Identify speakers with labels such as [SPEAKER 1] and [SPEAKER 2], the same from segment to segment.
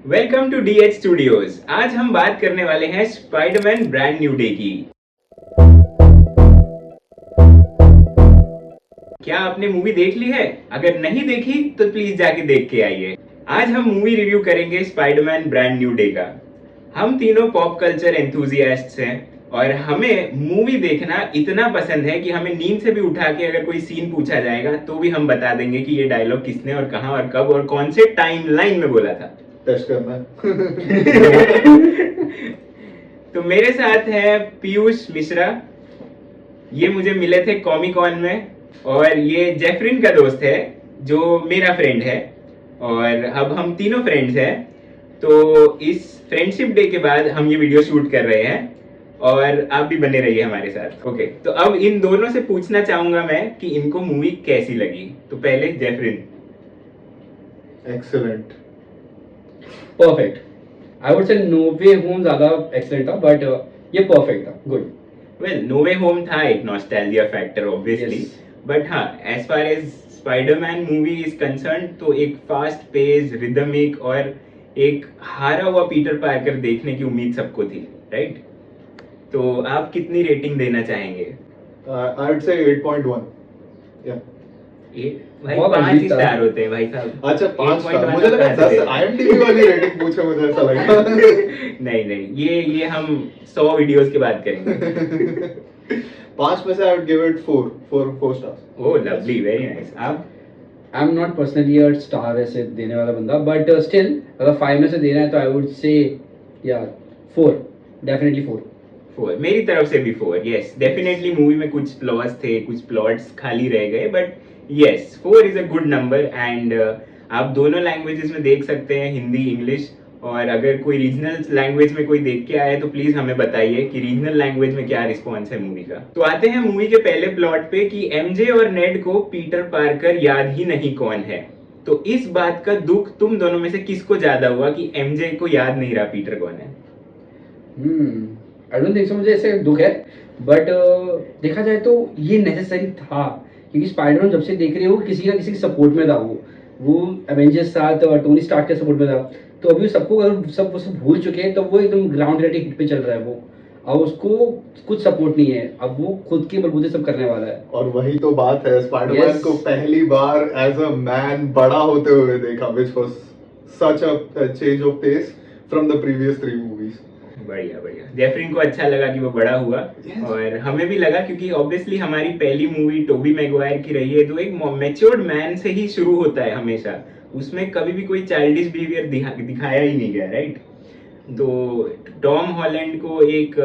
[SPEAKER 1] Welcome to DH studios. आज हम बात करने वाले हैं स्पाइडरमैन ब्रांड न्यू डे की। क्या आपने मूवी देख ली है? अगर नहीं देखी तो प्लीज जाके देख के आइए। आज हम मूवी रिव्यू करेंगे स्पाइडरमैन ब्रांड न्यू डे का। हम तीनों पॉप कल्चर एंथुजियास्ट्स हैं और हमें मूवी देखना इतना पसंद है कि हमें नींद से भी उठा के अगर कोई सीन पूछा जाएगा तो भी हम बता देंगे कि ये डायलॉग किसने और कहां और कब और कौन से टाइमलाइन में बोला था।
[SPEAKER 2] टेस्ट करना
[SPEAKER 1] तो मेरे साथ है पीयूष मिश्रा। ये मुझे मिले थे कॉमिक कॉन में और ये जेफरिन का दोस्त है जो मेरा फ्रेंड है और अब हम तीनों फ्रेंड्स हैं। तो इस फ्रेंडशिप डे के बाद हम ये वीडियो शूट कर रहे हैं और आप भी बने रहिए हमारे साथ। ओके, तो अब इन दोनों से पूछना चाहूंगा मैं कि इनको मूवी कैसी लगी। तो पहले Jeffrin.
[SPEAKER 2] Excellent,
[SPEAKER 3] perfect. I would say No way Home ज्यादा एक्सलेंट था, बट ये परफेक्ट था, गुड।
[SPEAKER 1] वेल, नो वे होम था एक नॉस्टैल्जिया फैक्टर ऑब्वियसली, बट हाँ, as far as Spiderman movie is concern तो एक फास्ट पेस, रिदमिक और एक हारा हुआ पीटर पार्कर देखने की उम्मीद सबको थी, राइट? तो आप कितनी रेटिंग देना चाहेंगे?
[SPEAKER 2] आई वुड से 8.1। या
[SPEAKER 1] भाई
[SPEAKER 3] बहुत
[SPEAKER 1] 5
[SPEAKER 3] अजीब था।
[SPEAKER 1] स्टार होते हैं भाई साहब।
[SPEAKER 2] अच्छा, 5 स्टार।
[SPEAKER 1] 8.1
[SPEAKER 2] मुझे लगा
[SPEAKER 1] कहाँ से
[SPEAKER 2] 10 आईएमडीबी वाली रेटिंग पूछे, मुझे ऐसा लगा।
[SPEAKER 1] नहीं नहीं, ये हम 100 वीडियोस के बाद करेंगे।
[SPEAKER 2] 5 में से I would give it 4 stars.
[SPEAKER 1] Oh lovely, very nice. आप?
[SPEAKER 3] I am not personally a star ऐसे देने वाला बंदा, बट स्टिल अगर 5 में से देना है तो आई वुड से यार 4, डेफिनेटली 4।
[SPEAKER 1] 4 मेरी तरफ से भी 4। यस, डेफिनेटली मूवी में कुछ फ्लॉज थे, कुछ प्लॉट्स खाली रह गए, but yes 4 is a good number. And आप दोनों लैंग्वेजेस में देख सकते हैं, हिंदी, इंग्लिश। और अगर कोई रीजनल लैंग्वेज में कोई देख के आए तो प्लीज हमें बताइए कि रीजनल लैंग्वेज में क्या रिस्पॉन्स है मूवी का। तो आते हैं मूवी के पहले प्लॉट पे कि एमजे और नेड को पीटर पार्कर याद ही नहीं कौन है। तो इस बात का दुख तुम दोनों में से किसको ज्यादा हुआ कि एमजे को याद नहीं रहा पीटर कौन है?
[SPEAKER 3] आई डोंट थिंक सो, मुझे ऐसे दुख है, बट देखा जाए तो ये नेसेसरी था, क्योंकि स्पाइडरमैन जब से देख रहे हो किसी ना किसी के सपोर्ट में था। वो एवेंजर्स साथ टोनी स्टार्क के सपोर्ट में था, तो अभी सबको अगर सब सब भूल चुके हैं तो वो एकदम ग्राउंड रियलिटी हिट पे चल रहा है वो। अब उसको कुछ सपोर्ट नहीं है, अब वो खुद के बलबूते सब करने वाला है।
[SPEAKER 2] और वही तो बात है, स्पाइडरमैन
[SPEAKER 3] Yes.
[SPEAKER 2] को पहली बार एज अ मैन बड़ा होते हुए देखा, which was such a change of pace from the previous 3 movies.
[SPEAKER 1] बढ़िया बढ़िया। जेफरिन को अच्छा लगा कि वो बड़ा हुआ।
[SPEAKER 2] Yes.
[SPEAKER 1] और हमें भी लगा क्योंकि ऑब्वियसली हमारी पहली मूवी टोबी मैगवायर की रही है, तो एक मैच्योर्ड मैन से ही शुरू होता है हमेशा। उसमें कभी भी कोई चाइल्डिश बिहेवियर दिखाया ही नहीं गया, राइट? तो टॉम हॉलैंड को एक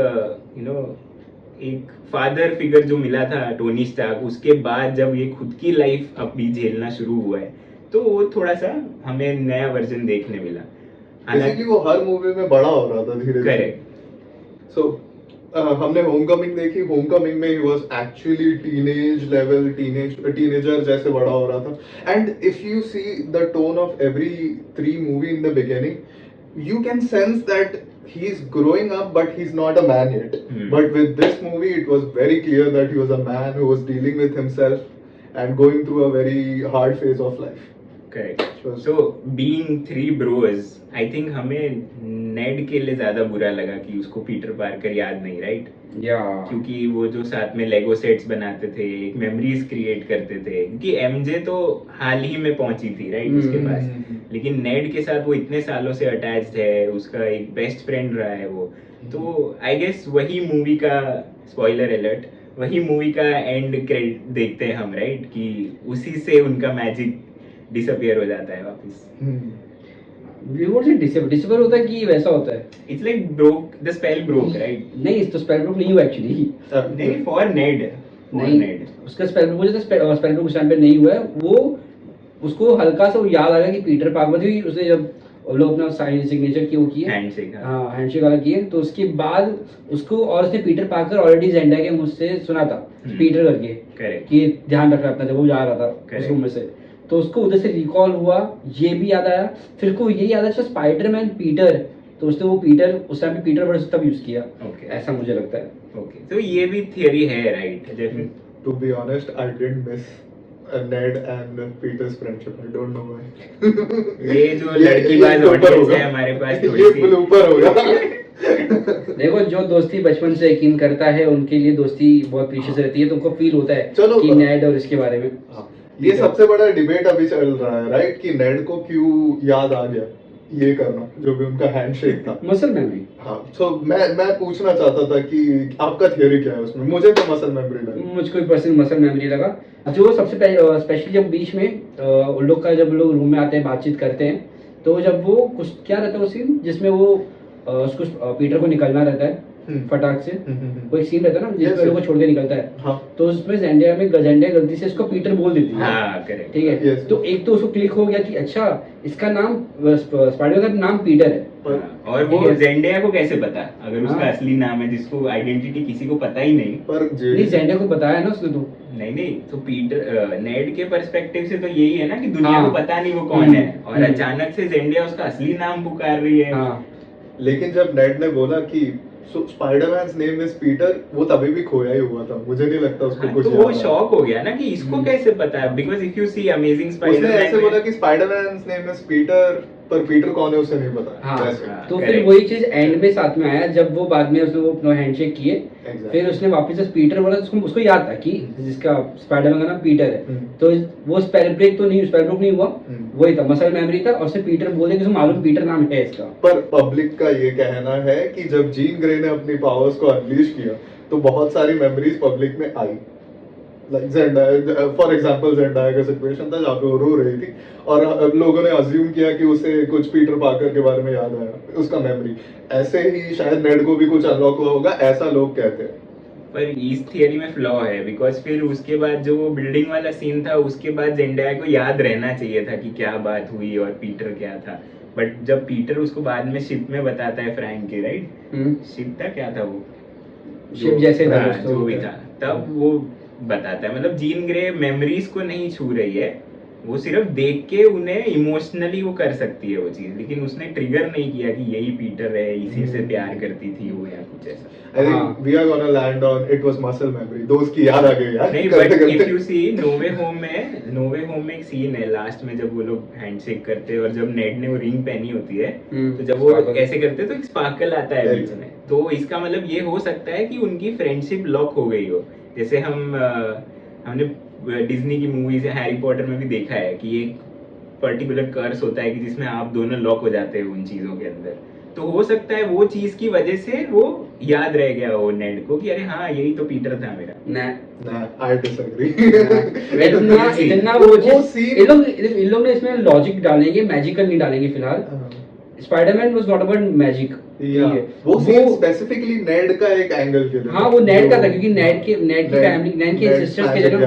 [SPEAKER 1] एक फादर फिगर जो मिला था टोनी स्टार्क, उसके बाद जब ये खुद की लाइफ अभी झेलना शुरू हुआ है तो वो थोड़ा सा हमें नया वर्जन देखने मिला।
[SPEAKER 2] बेसिकली वो हर मूवी में बड़ा हो रहा था धीरे धीरे।
[SPEAKER 1] करेक्ट।
[SPEAKER 2] सो हमने होमकमिंग देखी। होमकमिंग में ही वाज एक्चुअली टीनेजर जैसे बड़ा हो रहा था। And if you see the tone of every 3 movie in the beginning, you can sense that he's growing up, but he's not a man yet. But with this movie, it was very clear that he was a man who was dealing with himself and going through a very hard phase of life.
[SPEAKER 1] Correct.
[SPEAKER 2] Sure.
[SPEAKER 1] So being 3 bros, I think हमें Ned के लिए ज्यादा बुरा लगा कि उसको Peter Parker याद नहीं, राइट?
[SPEAKER 3] या
[SPEAKER 1] क्योंकि वो जो साथ में लेगो सेट्स बनाते थे, एक मेमोरीज क्रिएट करते थे, क्योंकि एमजे तो हाल ही में पहुंची थी, राइट, उसके पास। लेकिन नेड के साथ वो इतने सालों से अटैच्ड है, उसका एक बेस्ट फ्रेंड रहा है वो। तो आई गेस वही मूवी का, स्पॉइलर अलर्ट, वही मूवी का एंड क्रेडिट देखते हैं हम, राइट? कि उसी से उनका मैजिक डिसअपियर हो जाता है वापस।
[SPEAKER 3] व्यूअर से डिसेबल होता है कि वैसा होता है?
[SPEAKER 1] It's like broke, the spell broke, right?
[SPEAKER 3] नहीं, इस तो स्पेल ब्रोक नहीं हुआ एक्चुअली।
[SPEAKER 1] नहीं, फॉर नेड,
[SPEAKER 3] नहीं, उसका स्पेल ब्रोक मुझे तो स्पेल ब्रोक उस टाइम पे नहीं हुआ है। वो उसको हल्का सा वो याद आ गया कि पीटर पार्कर भी उसने जब लोग अपना साइन सिग्नेचर की वो किए,
[SPEAKER 1] हैंडशेक,
[SPEAKER 3] हाँ हैंडशेक वाला किए, तो उसके बाद उसको, और उसने पीटर पार्कर ऑलरेडी जेंडा के मुझसे सुना था पीटर करके,
[SPEAKER 1] करेक्ट,
[SPEAKER 3] कि ध्यान रखना अपना, जब वो जा रहा था उस
[SPEAKER 1] Correct.
[SPEAKER 3] रूम में से, तो उसको उधर से रिकॉल हुआ, ये भी याद आया। फिर उसको ये याद आया स्पाइडरमैन पीटर, तो उसने वो पीटर उस टाइम पे पीटर वर्ड तब यूज किया।
[SPEAKER 1] ओके,
[SPEAKER 3] ऐसा मुझे लगता है।
[SPEAKER 1] ओके, तो ये भी थियरी है, राइट? जैसे
[SPEAKER 2] To be honest, I didn't miss Ned and Peter's friendship. I don't know why.
[SPEAKER 1] ये जो लड़कीबाज
[SPEAKER 2] blooper
[SPEAKER 1] ऑडियंस
[SPEAKER 2] होगा।
[SPEAKER 1] है हमारे पास थोड़ी
[SPEAKER 2] ये
[SPEAKER 1] सी
[SPEAKER 2] blooper होगा।
[SPEAKER 3] देखो, जो दोस्ती बचपन से यकीन करता है उनके लिए दोस्ती बहुत प्रीशियस रहती है, तो उनको फील होता है
[SPEAKER 2] चलो,
[SPEAKER 3] कि नेड और इसके बारे में।
[SPEAKER 2] हाँ, ये सबसे बड़ा डिबेट अभी चल रहा है, राइट, कि नेड को क्यों याद आ गया ये करना, जो भी उनका हैंडशेक था।
[SPEAKER 3] Muscle memory.
[SPEAKER 2] हाँ, तो मैं पूछना चाहता था कि आपका थियोरी क्या है उसमें। मुझे तो मसल मेमोरी लगी।
[SPEAKER 3] मुझको पर्सनल मसल मेमोरी लगा। जो सबसे स्पेशली जब बीच में उन लोग का जब लोग रूम में आते हैं बातचीत करते हैं, तो जब वो कुछ क्या रहता है वो सीन जिसमें वो उसको पीटर को निकलना रहता है फटाक से, वो एक सीन रहता है ना जिसमें
[SPEAKER 2] Yes,
[SPEAKER 3] लोग को छोड़ के निकलता है।
[SPEAKER 2] हाँ।
[SPEAKER 3] तो उसमें जेंडिया गलती से इसको पीटर बोल देती है।
[SPEAKER 1] हाँ करेक्ट।
[SPEAKER 3] ठीक है।
[SPEAKER 2] Yes.
[SPEAKER 3] तो एक तो उसको क्लिक हो गया कि अच्छा इसका नाम स्पाइडर का नाम पीटर है।
[SPEAKER 1] और वो
[SPEAKER 3] ठीक है।
[SPEAKER 1] जेंडिया को कैसे पता अगर उसका
[SPEAKER 3] हाँ।
[SPEAKER 1] असली नाम है जिसको आइडेंटिटी किसी को पता ही नहीं।
[SPEAKER 2] पर
[SPEAKER 3] नहीं, जेंडिया को बताया ना उसने तो।
[SPEAKER 1] नहीं तो पीटर नेड के पर्सपेक्टिव से तो यही है ना कि दुनिया
[SPEAKER 3] हाँ।
[SPEAKER 1] को पता नहीं वो कौन है, और
[SPEAKER 3] हम्म।
[SPEAKER 1] अचानक से जेंडिया उसका असली नाम पुकार रही है।
[SPEAKER 3] हाँ,
[SPEAKER 2] लेकिन जब नेड ने बोला कि स्पाइडरमैन्स नेम इज पीटर, वो तभी भी खोया ही हुआ था। मुझे नहीं लगता उसको
[SPEAKER 1] हाँ,
[SPEAKER 2] कुछ
[SPEAKER 1] तो
[SPEAKER 2] याद
[SPEAKER 1] वो
[SPEAKER 2] आया।
[SPEAKER 1] शॉक हो गया ना कि इसको
[SPEAKER 3] हम्म।
[SPEAKER 1] कैसे पता है, because if you see amazing
[SPEAKER 2] उसने ऐसे बोला
[SPEAKER 1] स्पाइडरमैन
[SPEAKER 2] कि स्पाइडरमैन्स नेम इज पीटर, पर पीटर कौन है उसे नहीं पता।
[SPEAKER 3] हाँ।
[SPEAKER 2] वैसे।
[SPEAKER 1] हाँ।
[SPEAKER 3] तो फिर
[SPEAKER 1] correct.
[SPEAKER 3] वही चीज एंड में साथ में आया जब वो बाद में उसने वो अपना हैंडशेक किए।
[SPEAKER 2] Exactly.
[SPEAKER 3] फिर उसने वापस से पीटर बोला, उसको याद था कि जिसका स्पाइडरमैन का नाम पीटर है।
[SPEAKER 2] हम्म।
[SPEAKER 3] तो वो स्पेल ब्रेक तो नहीं, स्पेल ब्रेक नहीं हुआ,
[SPEAKER 2] हम्म।
[SPEAKER 3] वही था मसल मेमोरी था। और उससे पीटर बोले कि उसको मालूम पीटर नाम है इसका।
[SPEAKER 2] पर पब्लिक का ये कहना है कि जब जीन ग्रे ने अपनी पावर्स को अनलीश किया तो बहुत सारी मेमोरीज पब्लिक में आई। Like Zendaya, for example Zendaya का सिचुएशन था जहाँ पे वो रो रही थी और अब लोगों ने अज्यूम किया कि उसे कुछ पीटर पार्कर के बारे में याद आया, उसका मेमोरी। ऐसे ही शायद नेड को भी कुछ अनलॉक हुआ होगा, ऐसा लोग कहते हैं।
[SPEAKER 1] पर इस थियरी में फ्लॉ है, बिकॉज फिर उसके बाद जो वो बिल्डिंग वाला सीन था उसके बाद जेंडाया को याद रहना चाहिए था कि क्या बात हुई और पीटर क्या था। बट जब पीटर उसको बाद में शिप में बताता है फ्रैंक के, राइट, शिप था क्या था वो,
[SPEAKER 3] शिप जैसे था
[SPEAKER 1] हाँ,
[SPEAKER 3] कुछ तो।
[SPEAKER 1] जो भी था, तब वो बताता है। मतलब जीन ग्रे मेमोरीज को नहीं छू रही है, वो सिर्फ देख के उन्हें इमोशनली वो कर सकती है वो चीज, लेकिन उसने ट्रिगर नहीं किया कि यही पीटर है, इसी से प्यार करती थी वो या कुछ ऐसा।
[SPEAKER 2] आई
[SPEAKER 3] हाँ।
[SPEAKER 2] Think we are gonna land on it was muscle memory. दोस्त की याद आ गई यार।
[SPEAKER 1] नहीं,
[SPEAKER 2] करते
[SPEAKER 1] बट
[SPEAKER 2] करते।
[SPEAKER 1] If you see No way home में एक सीन है लास्ट में जब वो लोग हैंडशेक करते हैं और जब नेड ने वो रिंग पहनी होती है, तो जब वो
[SPEAKER 3] Sparkle.
[SPEAKER 1] ऐसे करते हैं तो एक स्पार्कल आता है बीच में। तो इसका मतलब ये हो सकता है कि उनकी फ्रेंडशिप लॉक हो गई हो, जैसे हमने डिज्नी की मूवीज हैरी पॉटर में भी देखा है कि एक पर्टिकुलर कर्स होता है कि जिसमें आप दोनों लॉक हो जाते हैं उन चीजों के अंदर। तो हो सकता है वो चीज की वजह से वो याद रह गया वो नेड को कि अरे हाँ यही तो पीटर था मेरा।
[SPEAKER 3] ना
[SPEAKER 2] आई डिसएग्री।
[SPEAKER 3] इतना
[SPEAKER 2] वो
[SPEAKER 3] वो चीज
[SPEAKER 2] scene-
[SPEAKER 3] इन लोग ने इसमें लॉजिक डालेंगे, मैजिकल नहीं डालेंगे फिलहाल। Spiderman was not about magic.
[SPEAKER 2] वो सीन स्पेसिफिकली नेड का एक एंगल के लिए।
[SPEAKER 3] हाँ, वो नेड का था क्योंकि नेड की फैमिली, नेड के एंसेस्टर्स के जो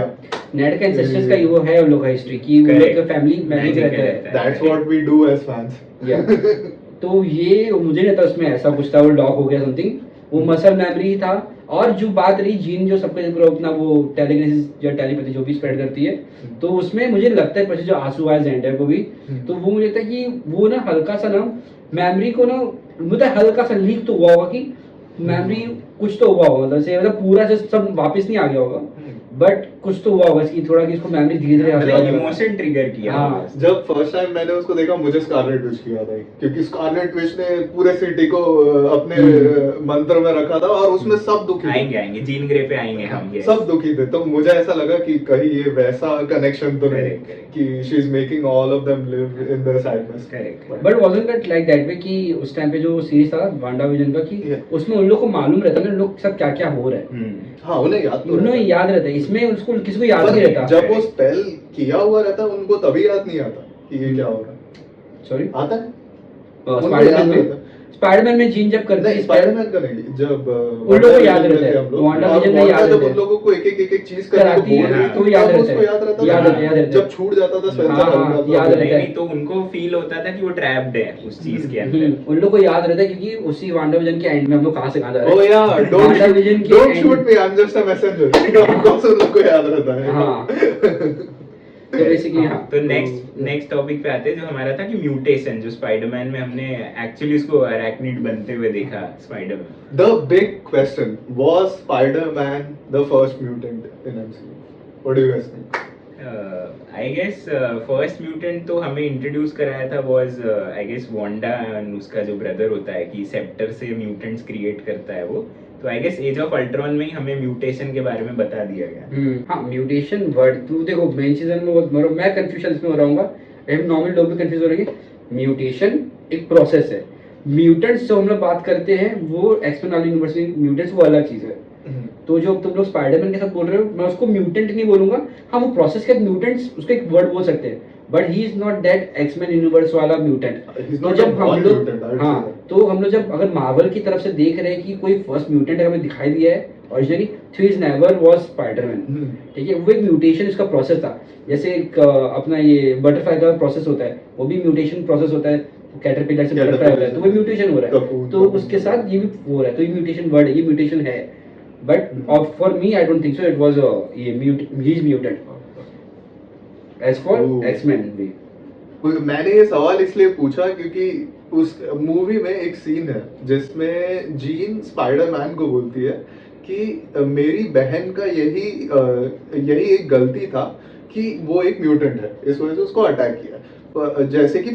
[SPEAKER 3] नेड का एंसेस्टर्स का वो है उन लोग का हिस्ट्री की वो लोग का फैमिली मैजिक रहता है।
[SPEAKER 2] That's what we do as fans.
[SPEAKER 3] या तो ये मुझे नहीं था उसमें ऐसा कुछ था, वो लॉक हो गया समथिंग, वो मसल मेमोरी था। और जो बात रही जीन जो सबके पूरा अपना वो टेलीग्रेसिस या टेलीपैथी जो भी स्प्रेड करती है, तो उसमें मुझे लगता है पीछे जो आंसू आया जेंडर को भी, तो वो मुझे लगता है कि वो ना हल्का सा ना मेमोरी को ना मुझे हल्का सा लीक तो हुआ होगा कि मेमोरी कुछ तो हुआ होगा, मतलब पूरा जो सब वापस नहीं आ गया होगा, बट कुछ तो हुआ होगा इसकी थोड़ा कि इसको मेमोरी धीरे धीरे
[SPEAKER 1] इमोशन ट्रिगर किया।
[SPEAKER 3] हाँ।
[SPEAKER 2] जब फर्स्ट टाइम मैंने उसको देखा मुझे स्कारलेट विच की याद आई, क्योंकि स्कारलेट विच ने पूरे सिटी को अपने मंत्र में रखा था और उसमें सब दुखी थे।
[SPEAKER 1] आएंगे जीन ग्रे पे आएंगे हम, yes.
[SPEAKER 2] सब दुखी थे। तो मुझे ऐसा लगा कि कहीं ये वैसा कनेक्शन तो नहीं
[SPEAKER 1] Correct, correct.
[SPEAKER 2] कि she is making all of them live in their sadness.
[SPEAKER 1] Correct.
[SPEAKER 3] But wasn't that like that way कि उस टाइम पे जो सीरीज था वांडा विजन का कि
[SPEAKER 2] Yeah.
[SPEAKER 3] उसमें उन लोग को मालूम रहता ना लोग सब क्या क्या हो रहा है,
[SPEAKER 2] हाँ, उन्हें याद तो
[SPEAKER 3] उन्हें
[SPEAKER 2] रहता है।
[SPEAKER 3] याद रहता है। इसमें उसको किसी को याद
[SPEAKER 2] पर
[SPEAKER 3] नहीं रहता।
[SPEAKER 2] जब वो स्पेल किया हुआ रहता है उनको तभी याद नहीं आता कि ये क्या हो रहा है।
[SPEAKER 3] सॉरी,
[SPEAKER 2] आता है
[SPEAKER 3] स्पाइडरमैन में जीन जब करते
[SPEAKER 2] नहीं,
[SPEAKER 3] हैं
[SPEAKER 2] स्पाइडरमैन का नहीं, जब
[SPEAKER 3] उन लोगों को याद रहता है, वांडा विजन में याद
[SPEAKER 2] जब
[SPEAKER 3] रहता
[SPEAKER 2] उन
[SPEAKER 3] है,
[SPEAKER 2] लोगों को एक एक चीज करने को
[SPEAKER 3] कराती है,
[SPEAKER 2] बोल रही थी,
[SPEAKER 3] तो याद
[SPEAKER 2] तब
[SPEAKER 3] रहता
[SPEAKER 2] उसको
[SPEAKER 3] है,
[SPEAKER 2] याद रहता
[SPEAKER 3] याद
[SPEAKER 2] था।
[SPEAKER 3] रहता है।
[SPEAKER 2] जब छूट जाता था स्पेल
[SPEAKER 3] हाँ, हाँ, याद रहता है।
[SPEAKER 1] नहीं तो उनको फील होता था कि वो ट्रैप्ड है उस चीज के अंदर।
[SPEAKER 3] उन लोग को याद रहता है क्योंकि उसी वांडा विजन के एंड में हम लोग कहाँ से कहाँ जा रहे
[SPEAKER 2] Oh yeah,
[SPEAKER 3] वांडा विजन के
[SPEAKER 2] don't
[SPEAKER 3] end-
[SPEAKER 2] shoot me, I'm just a messenger। Of course उन लोग को याद रहता है।
[SPEAKER 3] हाँ। तो बेसिकली हाँ,
[SPEAKER 1] तो नेक्स्ट टॉपिक पे आते हैं जो हमारा था कि म्यूटेशन, जो स्पाइडरमैन में हमने एक्चुअली उसको अरैक्निड बनते हुए देखा Spiderman.
[SPEAKER 2] The big question, was Spider-Man the first mutant in MCU? What do you guys think?
[SPEAKER 1] I guess first mutant तो हमें इंट्रोड्यूस कराया था वाज आई गेस वांडा, उसका जो ब्रदर होता है कि सेप्टर से म्यूटेंट्स क्रिएट करता है वो, तो I guess Age of Ultron में ही हमें म्यूटेशन के बारे में बता दिया गया।
[SPEAKER 3] हाँ, म्यूटेशन वर्ड तू देखो मेन सीजन में बहुत मैं कंफ्यूजन इसमें हो रहूंगा, हम नॉर्मल लोग भी कंफ्यूज हो रहे हैं। म्यूटेशन एक प्रोसेस है, म्यूटेंट्स जो हम लोग बात करते हैं वो एक्सपेंड वाली यूनिवर्स में म्यूटेंट्स वो अलग चीज है। तो जो तुम लोग स्पाइडरमैन के साथ बोल रहे हो, मैं उसको म्यूटेंट नहीं बोलूंगा, हाँ वो प्रोसेस के म्यूटेंट्स उसका एक वर्ड बोल सकते हैं, but he is not that X Men universe वाला म्यूटेंट। तो जब हम लोग तो हम लोग जब अगर मार्वल की तरफ से देख रहे हैं कि कोई फर्स्ट म्यूटेंट हमें दिखाई दिया है originally, three is never was Spiderman, ठीक है, वो एक म्यूटेशन इसका प्रोसेस था। जैसे एक अपना ये बटरफ्लाई का प्रोसेस होता है, वो भी म्यूटेशन प्रोसेस होता है, कैटरपिलर से बटरफ्लाई होता है, तो वो म्यूटेशन हो रहा है, तो उसके साथ ये भी हो रहा है, तो ये म्यूटेशन वर्ड है, ये म्यूटेशन है। But for me I don't think so it was ये ही is mutant as for X Men भी।
[SPEAKER 2] मैंने ये सवाल इसलिए पूछा क्योंकि उस मूवी में एक सीन है जिसमें जीन स्पाइडरमैन को बोलती है कि मेरी बहन का यही एक गलती था कि वो एक म्यूटेंट है, इस वजह से उसको अटैक किया, जैसे कि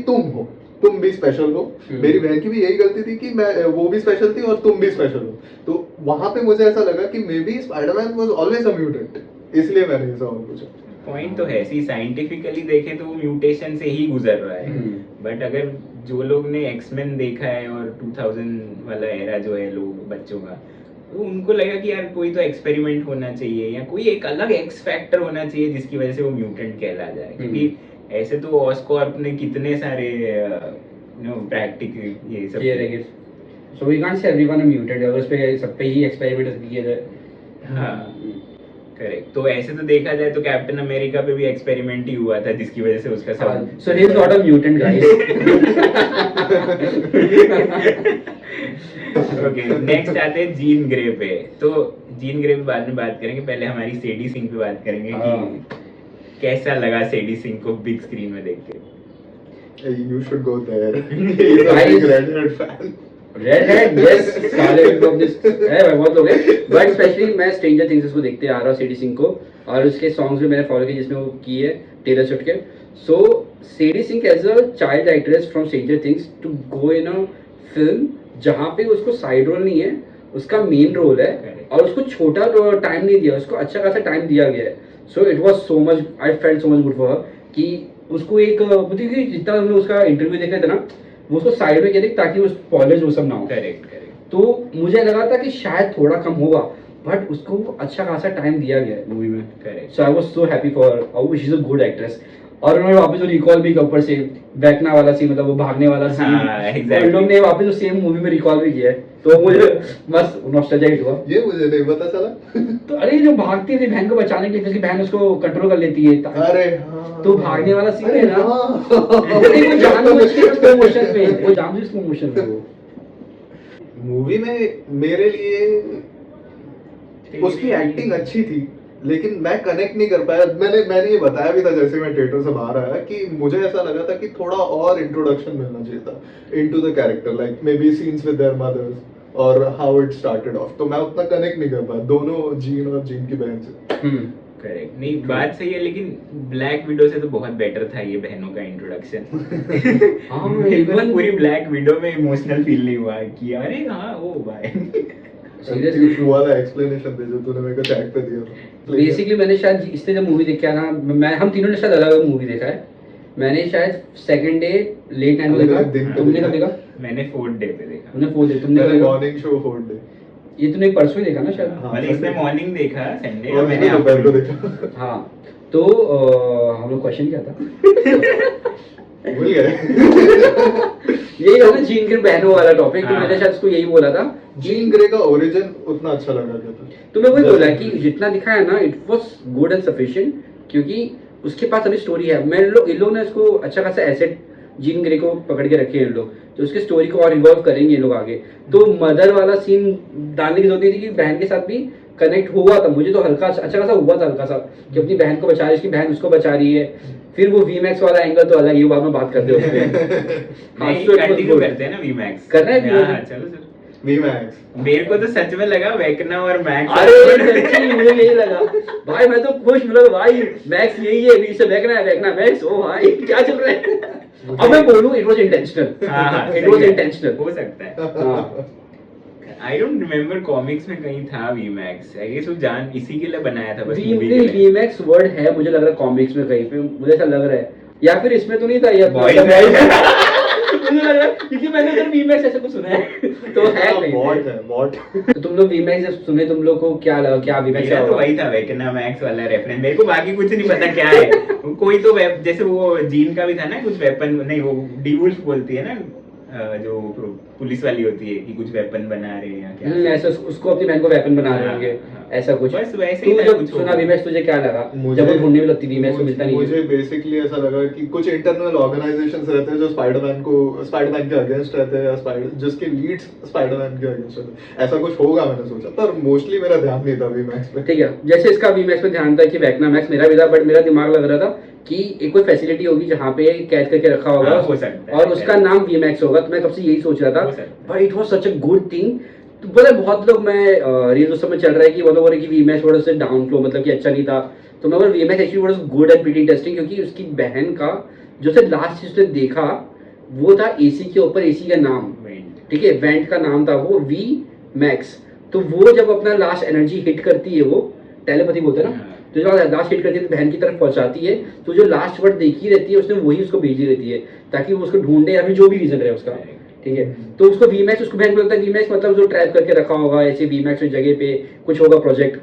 [SPEAKER 2] तुम भी स्पेशल हो, मेरी बहन की भी यही गलती थी कि मैं वो भी स्पेशल थी और तुम भी स्पेशल हो। तो वहां पे मुझे ऐसा लगा कि may be Spiderman was always a mutant, इसलिए मैंने ये सवाल पूछा।
[SPEAKER 1] पॉइंट तो है, सी साइंटिफिकली देखें तो वो म्यूटेशन से ही गुजर रहा है, बट अगर जो लोग ने एक्समैन देखा है और 2000 वाला एरा जो है लोग बच्चों का, तो उनको लगा कि यार कोई तो एक्सपेरिमेंट होना चाहिए या कोई एक अलग एक्स फैक्टर होना चाहिए जिसकी वजह से वो म्यूटेंट कहला जाए, क्योंकि ऐसे तो ऑस्कॉर्प ने कितने सारे प्रैक्टिकल ये सब
[SPEAKER 3] किए, so we can't say everyone a mutant, अगर उस पे सब पे ही एक्सपेरिमेंट किए जाए।
[SPEAKER 1] हाँ करेक्ट, तो ऐसे तो देखा जाए तो कैप्टन अमेरिका पे भी एक्सपेरिमेंट ही हुआ था जिसकी वजह से उसका सब
[SPEAKER 3] so he is not a mutant guys.
[SPEAKER 1] Okay, next आते हैं जीन ग्रे पे। तो जीन ग्रे पे बाद में बात करेंगे, पहले हमारी सेडी सिंह पे बात करेंगे कि कैसा लगा सेडी सिंह को बिग स्क्रीन में देख के।
[SPEAKER 2] You should go there. He's a big Red Hat fan.
[SPEAKER 3] Red Hat, yes, Scarlet of this है बहुत लोग हैं, बट स्पेशली मैं स्ट्रेंजर थिंग्स को देखते आ रहा हूँ सेडी सिंह को, और उसके सॉन्ग्स भी मैंने फॉलो किए जिसमें वो की है टेलर स्विफ्ट के। So Sadie Sink as a child actress from Stranger Things to go in a film जहाँ पे उसको साइड रोल नहीं है, उसका मेन रोल है, और उसको छोटा टाइम नहीं दिया, उसको अच्छा खासा टाइम दिया गया है। सो it was so much, I felt so much good for her कि उसको एक मुझे जितना हमने उसका इंटरव्यू देखा था ना, वो उसको साइड में किया था ताकि वो स्पॉयलर्स वो सब ना हो।
[SPEAKER 1] करेक्ट।
[SPEAKER 3] तो मुझे लगा था कि शायद थोड़ा कम होगा, बट उसको अच्छा खासा टाइम दिया गया है मूवी में।
[SPEAKER 1] Correct,
[SPEAKER 3] so I was so happy for how she is a good actress. और उन्होंने वापस जो रिकॉल भी ऊपर से बैठना वाला सीन, मतलब वो भागने वाला सीन,
[SPEAKER 1] exactly.
[SPEAKER 3] लोग ने वापस सेम मूवी में रिकॉल भी किया है, तो मुझे बस नॉस्टैल्जिया हिट हुआ।
[SPEAKER 2] ये मुझे नहीं पता चला।
[SPEAKER 3] तो अरे जो भागती है अपनी बहन को बचाने के लिए, उसकी बहन उसको कंट्रोल कर लेती है,
[SPEAKER 2] अरे हाँ,
[SPEAKER 3] तो भागने वाला सीन है ना,
[SPEAKER 2] हाँ।
[SPEAKER 3] वो जानबूझ के स्लो मोशन में, वो जानबूझ स्लो मोशन में वो
[SPEAKER 2] मूवी में मेरे लिए उसकी एक्टिंग अच्छी थी, लेकिन मैं कनेक्ट नहीं कर पाया। मैंने ये बताया भी था जैसे मैं थिएटर से बाहर आया कि मुझे ऐसा लगा था कि थोड़ा और इंट्रोडक्शन मिलना चाहिए था into the character, like maybe scenes with their mothers और हाउ इट स्टार्टेड ऑफ। तो मैं उतना कनेक्ट नहीं कर पाया दोनों जीन और जीन की बहन से।
[SPEAKER 1] करेक्ट, नहीं बात सही है, लेकिन ब्लैक विडो से तो बहुत बेटर था ये बहनों का इंट्रोडक्शन।
[SPEAKER 3] इवन
[SPEAKER 1] पूरी ब्लैक विडो में इमोशनल फील नहीं हुआ कि अरे हाँ ओ भाई
[SPEAKER 3] सीरियसली
[SPEAKER 2] वाला एक्सप्लेनेशन दे जो तूने मेरे को चैट पे दिया।
[SPEAKER 3] बेसिकली मैंने शायद इससे जब मूवी देख के आना, मैं हम तीनों ने शायद अलग अलग मूवी देखा है। मैंने शायद सेकंड डे लेट नाइट देखा, तुमने कब देखा?
[SPEAKER 1] मैंने 4th डे पे देखा।
[SPEAKER 3] तुमने 4th डे, तुमने
[SPEAKER 2] मैंने
[SPEAKER 3] कब?
[SPEAKER 2] Morning show 4th day.
[SPEAKER 3] ये तूने परसों ही देखा ना शायद?
[SPEAKER 2] हाँ,
[SPEAKER 1] मतलब इसने मॉर्निंग देखा संडे
[SPEAKER 2] और
[SPEAKER 1] और मैंने
[SPEAKER 2] दोपहर को
[SPEAKER 1] आफ्टरनून
[SPEAKER 2] देखा।
[SPEAKER 3] हाँ, तो हम लोग क्वेश्चन क्या था?
[SPEAKER 2] भूल गए।
[SPEAKER 3] यही है ना जीन के बहनों वाला टॉपिक, तो
[SPEAKER 1] हाँ।
[SPEAKER 3] मैंने शायद उसको यही बोला था।
[SPEAKER 2] जीन ग्रे का ओरिजिन उतना अच्छा लगा क्या था?
[SPEAKER 3] तो मैं वही बोला कि जितना दिखा है ना, it was good and sufficient, क्योंकि उसके पास अभी स्टोरी है। इन लोग ने उसको अच्छा खासा एसेट जीन ग्रे को पकड़ के रखे हैं इन लोग, तो उसके स्टोरी को और रिवॉल्व करेंगे ये लोग आगे। तो मदर वाला सीन डालने की जरूरत नहीं थी कि बहन के साथ भी कनेक्ट हुआ था। मुझे तो हल्का अच्छा खासा हुआ था, हल्का सा, कि अपनी बहन को बचा रही है, उसकी बहन उसको बचा रही है। फिर वो वीमैक्स वाला एंगल तो अलग ही, बाद में बात करते हैं उस पे। हाँ,
[SPEAKER 1] नहीं
[SPEAKER 3] so it was
[SPEAKER 1] continue
[SPEAKER 3] good.
[SPEAKER 1] करते हैं ना वीमैक्स
[SPEAKER 3] करना है
[SPEAKER 1] हाँ चलो सर।
[SPEAKER 2] वीमैक्स।
[SPEAKER 1] मेरे को तो सच में लगा वेकना और मैक्स।
[SPEAKER 3] अरे सच्ची मुझे यही लगा भाई, मैं तो खुश मतलब भाई मैक्स यही है, बीच से देखना मैक्स, ओ भाई क्या चल रहा है। अब मैं बोलूं इट वाज इंटेंशनल,
[SPEAKER 1] हाँ,
[SPEAKER 3] इट वाज इंटेंशनल,
[SPEAKER 1] हो सकता है।
[SPEAKER 3] हाँ
[SPEAKER 1] आई डोंट रिमेम्बर कॉमिक्स में कहीं था वीमैक्स, आई गेस वो जान इसी के लिए बनाया था बस मूवी के लिए।
[SPEAKER 3] वीमैक्स वर्ड है मुझे लग रहा है कॉमिक्स में कहीं पे, मुझे ऐसा लग रहा है, या फिर इसमें तो नहीं था ये
[SPEAKER 1] Boys
[SPEAKER 3] मुझे लग रहा है क्योंकि मैंने उधर वीमैक्स ऐसा कुछ सुना है तो है कहीं
[SPEAKER 2] बॉट
[SPEAKER 3] पे।
[SPEAKER 2] है बॉट।
[SPEAKER 3] तो तुम लोग वीमैक्स जब सुने तुम लोग को क्या लगा, क्या वीमैक्स
[SPEAKER 1] मेरा तो वही था वेकना मैक्स वाला रेफरेंस, मेरे को बाकी कुछ नहीं पता क्या है। कोई तो जैसे वो जीन का भी था ना कुछ वेपन, नहीं वो डीवुल्फ बोलती है ना जो पुलिस वाली होती है कि कुछ वेपन बना रहे हैं या क्या।
[SPEAKER 3] ऐसा उसको अपनी बहन को वेपन बना रहे
[SPEAKER 1] हाँ,
[SPEAKER 3] होंगे
[SPEAKER 1] हाँ।
[SPEAKER 3] ऐसा कुछ।
[SPEAKER 1] बस वैसे ही
[SPEAKER 3] तू
[SPEAKER 1] था
[SPEAKER 3] जब
[SPEAKER 1] कुछ
[SPEAKER 3] सुना
[SPEAKER 1] होगा।
[SPEAKER 3] वीमैक्स तुझे क्या लगा
[SPEAKER 2] मुझे-
[SPEAKER 3] जब वो ढूंढने में लगती वीमैक्स को मिलता नहीं
[SPEAKER 2] मुझे
[SPEAKER 3] है?
[SPEAKER 2] बेसिकली ऐसा लगा कि कुछ इंटरनल ऑर्गेनाइजेशंस रहते हैं जो स्पाइडरमैन के अगेंस्ट रहते हैं, या जिसके लीड्स स्पाइडरमैन के अगेंस्ट रहते हैं, ऐसा कुछ होगा मैंने सोचा, पर मोस्टली मेरा ध्यान नहीं था वीमैक्स पे।
[SPEAKER 3] ठीक है, जैसे इसका वीमैक्स पे ध्यान था कि वेकना मैक्स मेरा भी था, बट मेरा दिमाग लग रहा था कि एक कोई फैसिलिटी होगी जहाँ पे कैद करके रखा होगा
[SPEAKER 1] हाँ, हो सकता है।
[SPEAKER 3] और उसका नाम वीमैक्स होगा, तो मैं कब से यही सोच रहा
[SPEAKER 1] हो
[SPEAKER 3] था,
[SPEAKER 1] सकता है।
[SPEAKER 3] But it was such a good thing. तो पता है बहुत लोग, मैं रील्स उस समय चल रहा है कि वो लोग बोल रहे कि वीमैक्स थोड़ा सा डाउन फ्लो, मतलब कि अच्छा नहीं था, तो मैं बोल VMAX actually was good and pretty interesting, क्योंकि उसकी बहन का जो से लास्ट चीज उसने देखा वो था एसी के ऊपर एसी का नाम, ठीक है, वेंट का नाम था वो वी मैक्स। तो वो जब अपना लास्ट एनर्जी हिट करती है, वो टेलीपैथी बोलते हैं ना,
[SPEAKER 1] हाँ।
[SPEAKER 3] तो जब लास्ट हिट करती है तो बहन की तरफ पहुंचाती है, तो जो लास्ट वर्ड देखी रहती है उसने वही उसको भेजी रहती है ताकि वो उसको ढूंढे या फिर जो भी रीजन रहे उसका, ठीक है। तो उसको वीमैक्स, उसको बहन को लगता है वीमैक्स मतलब जो ट्रैप करके रखा होगा ऐसे वीमैक्स की जगह पे कुछ होगा प्रोजेक्ट,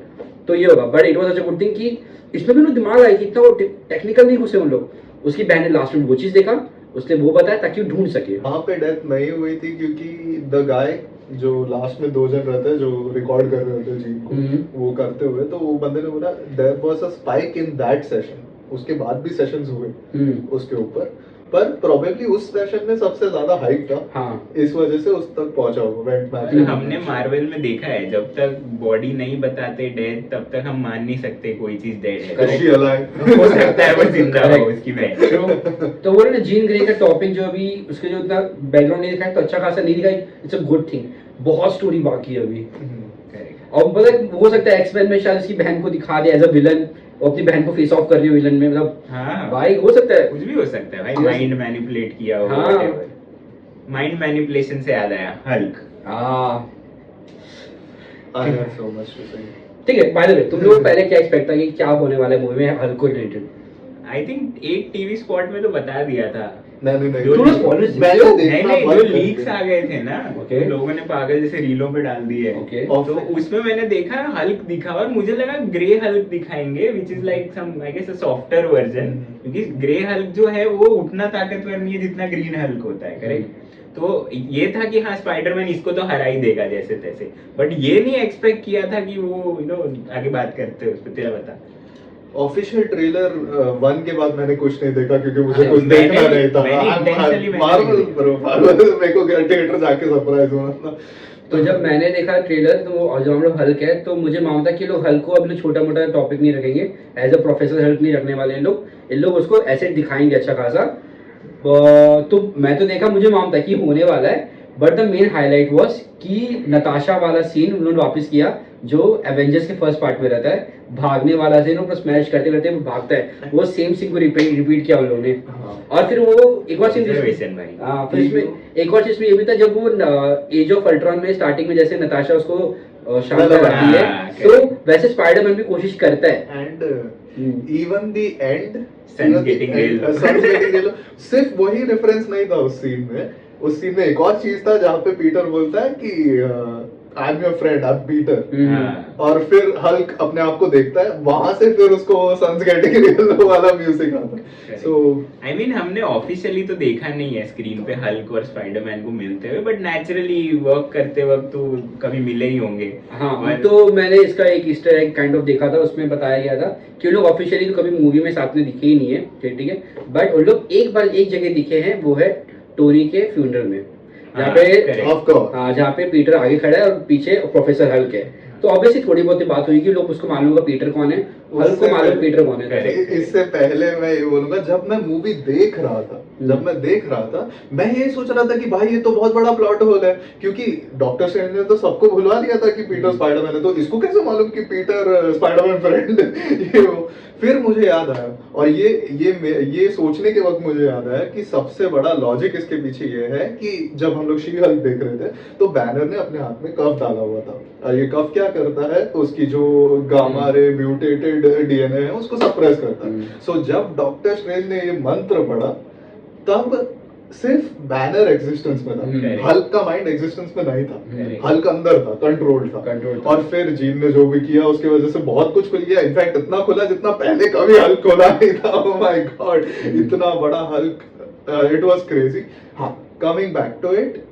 [SPEAKER 3] तो ये होगा। But it was such a good thing कि इसमें भी उन्हें दिमाग आया कि इतना वो टेक्निकल नहीं घुसे उन लोग। उसकी बहन ने लास्ट में वो चीज देखा, उसने वो बताया ताकि वो ढूंढ सके।
[SPEAKER 2] वहां पे डेथ नहीं हुई थी क्योंकि द गाय जो लास्ट में दो जन रहते हैं जो रिकॉर्ड कर रहे होते हैं जीन को वो करते हुए, तो वो बंदे ने बोला there was a spike in that session. उसके बाद भी सेशंस हुए उसके ऊपर, पर प्रोबेबली उस सेशन में सबसे ज्यादा हाइप था,
[SPEAKER 3] हाँ
[SPEAKER 2] इस वजह से उस तक पहुंचा वो वेंट
[SPEAKER 1] मतलब
[SPEAKER 2] मैच।
[SPEAKER 1] हमने मार्वल में देखा है जब तक बॉडी नहीं बताते डेड तब तक हम मान नहीं सकते कोई चीज डेड है।
[SPEAKER 3] Correct.
[SPEAKER 1] हो सकता है वो जिंदा हो
[SPEAKER 3] Correct.
[SPEAKER 1] उसकी बहन।
[SPEAKER 3] तो वो ना जीन ग्रे का टॉपिक जो अभी उसके जो इतना बैकग्राउंड नहीं दिखाया तो अच्छा खासा नहीं दिखाई, इट्स अ गुड थिंग। बहुत स्टोरी बाकी है अभी, और मतलब हो सकता है एक्समैन में शायद उसकी बहन को दिखा दे एज अ विलन, वो अपनी बहन को फेस ऑफ कर रही हो विलन में, मतलब
[SPEAKER 1] हाँ
[SPEAKER 3] भाई हो सकता है।
[SPEAKER 1] कुछ भी हो सकता है भाई,
[SPEAKER 3] Yes.
[SPEAKER 1] माइंड मैनिपुलेट किया हो
[SPEAKER 3] हाँ।
[SPEAKER 1] whatever. माइंड मैनिपुलेशन से याद आया हल्क।
[SPEAKER 3] हाँ
[SPEAKER 2] I have so much to say.
[SPEAKER 3] ठीक है, बाय द वे तुम लोग पहले क्या एक्सपेक्ट था कि क्या होने वाला है मूवी में हल्क को रिलेटेड?
[SPEAKER 1] आई थिंक एक टीवी स्पॉट में तो बता दिया था।
[SPEAKER 2] नहीं
[SPEAKER 1] जो
[SPEAKER 3] तूने spoilers
[SPEAKER 2] मैंने
[SPEAKER 3] दिए?
[SPEAKER 1] नहीं
[SPEAKER 2] देखना
[SPEAKER 1] नहीं
[SPEAKER 2] बंद
[SPEAKER 1] जो
[SPEAKER 2] कर
[SPEAKER 1] लीक्स
[SPEAKER 2] दिया।
[SPEAKER 1] आ गए थे ना,
[SPEAKER 3] Okay.
[SPEAKER 1] लोगों ने पागल जैसे रीलों पे डाल दिए।
[SPEAKER 3] Okay.
[SPEAKER 1] तो उसमें मैंने देखा हल्क दिखा और मुझे लगा ग्रे हल्क दिखाएंगे which is like some I guess a softer version, क्योंकि ग्रे हल्क जो है वो उतना ताकतवर नहीं है जितना ग्रीन हल्क होता है, करेक्ट। तो ये था कि हाँ स्पाइडरमैन इसको तो हरा ही देगा जैसे तैसे, बट ये नहीं एक्सपेक्ट किया था कि वो आगे बात करते उस पर। तेरा बता।
[SPEAKER 2] ऑफिशियल ट्रेलर 1 के बाद मैंने कुछ नहीं देखा क्योंकि मुझे
[SPEAKER 3] अरे,
[SPEAKER 2] कुछ
[SPEAKER 1] मैंने
[SPEAKER 2] देखना
[SPEAKER 1] भी-
[SPEAKER 2] नहीं था।
[SPEAKER 1] मैंने intentionally मैंने
[SPEAKER 2] मार्वल
[SPEAKER 1] नहीं देखा।
[SPEAKER 2] ब्रो, मार्वल मेरे को थिएटर जाके सरप्राइज होना था।
[SPEAKER 3] तो जब मैंने देखा ट्रेलर तो और जब हम लोग हल्क है तो मुझे मालूम था कि लोग हल्क को अब छोटा मोटा टॉपिक नहीं रखेंगे, एज अ प्रोफेसर हल्क नहीं रखने वाले हैं लोग, इन लोग उसको ऐसे दिखाएंगे अच्छा खासा। तो मैं तो देखा, मुझे मालूम था कि होने वाला है, but the main highlight was कि नताशा वाला सीन उन्होंने वापस किया जो एवेंजर्स के फर्स्ट पार्ट में रहता है, भागने वाला सीन, ऊपर स्मैश करते करते वो भागता है, वो सेम सीन को रिपीट किया उन लोगों ने। और फिर वो एक और चीज
[SPEAKER 1] Observation भाई।
[SPEAKER 3] हाँ, फिर इसमें एक और चीज में ये भी था जब वो एज ऑफ अल्ट्रॉन में स्टार्टिंग में जैसे नताशा उसको शांत कराती है,
[SPEAKER 1] हाँ,
[SPEAKER 3] तो वैसे स्पाइडरमैन भी कोशिश करता है।
[SPEAKER 2] And even the end
[SPEAKER 1] Sun's getting real।
[SPEAKER 2] सिर्फ वही रेफरेंस नहीं था उस सीन में। उस सीन में एक और चीज था जहाँ पे पीटर बोलता है कि I am your friend, I am Peter,
[SPEAKER 1] हाँ।
[SPEAKER 2] और फिर हल्क अपने आप को देखता है, वहां से फिर उसको सन्स गेटिंग रियल वाला म्यूजिक आता है। सो
[SPEAKER 1] आई मीन हमने ऑफिशियली तो देखा नहीं है स्क्रीन पे हल्क और स्पाइडरमैन को मिलते हुए, बट नेचुरली वर्क करते वक्त तो कभी मिले ही होंगे।
[SPEAKER 3] हाँ,
[SPEAKER 1] और-
[SPEAKER 3] तो मैंने इसका एक ईस्टर एग काइंड ऑफ देखा था, उसमें बताया गया था कि लोग ऑफिशियली तो कभी मूवी में साथ में दिखे ही नहीं है, ठीक है, बट उन लोग एक बार एक जगह दिखे हैं, वो है टोनी के फ्यूनरल में, जहाँ
[SPEAKER 1] हाँ,
[SPEAKER 3] पे
[SPEAKER 1] correct।
[SPEAKER 2] ऑफ कोर्स
[SPEAKER 3] हाँ, जहाँ पे पीटर आगे खड़ा है और पीछे प्रोफेसर हल्क है। तो ऑब्वियसली थोड़ी बहुत बात हुई कि लोग उसको मालूम होगा पीटर कौन है, हल्क को मालूम पीटर कौन है।
[SPEAKER 1] Correct.
[SPEAKER 2] इससे पहले मैं ये बोलूंगा, जब मैं मूवी देख रहा था, मैं ये सोच रहा था कि भाई ये तो बहुत बड़ा प्लॉट होल है, क्योंकि डॉक्टर स्ट्रेंज ने तो सबको भुलवा दिया था कि पीटर स्पाइडरमैन है, तो इसको कैसे मालूम कि पीटर स्पाइडरमैन फ्रेंड ये वो। फिर मुझे याद आया, और ये सोचने के वक्त मुझे याद आया कि सबसे बड़ा लॉजिक इसके पीछे ये है कि जब हम लोग शी हल्क देख रहे थे तो बैनर ने अपने हाथ में कफ डाला हुआ था, और ये कफ क्या करता है, उसकी जो गामा रे म्यूटेटेड डीएनए है उसको सप्रेस करता है। सो जब डॉक्टर स्ट्रेंज ने ये मंत्र पढ़ा तब सिर्फ बैनर एग्जिस्टेंस में था, हल्क का माइंड एग्जिस्टेंस में नहीं था, हल्क अंदर था, कंट्रोल था। और फिर जीन ने जो भी किया उसकी वजह से बहुत कुछ खुल गया, इनफैक्ट इतना खुला जितना पहले कभी हल्क खुला नहीं था। ओह माय गॉड, इतना बड़ा हल्क, इट वाज क्रेजी। हाँ, कमिंग बैक टू इट,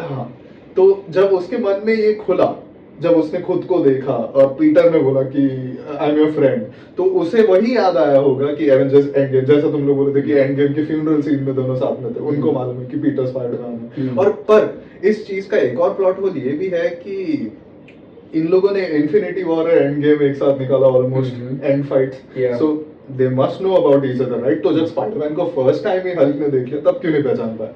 [SPEAKER 2] हाँ, तो जब उसके मन में ये खुला, जब उसने खुद को देखा और पीटर ने बोला कि आई एम योर फ्रेंड, तो उसे वही याद आया होगा कि एवेंजर्स एंड गेम, जैसा तुम लोग बोले थे कि एंड गेम के फ्यूनरल सीन में दोनों साथ में थे, उनको मालूम है कि पीटर स्पाइडरमैन है। और पर इस चीज का एक और प्लॉट होल ये भी है कि इन लोगों ने इन्फिनिटी वॉर और एंड गेम एक साथ निकाला, almost and fights, so they must know about each other, right? तो जब स्पाइडरमैन को फर्स्ट टाइम ही हल्क ने देख लिया तब क्यों नहीं पहचान पाया,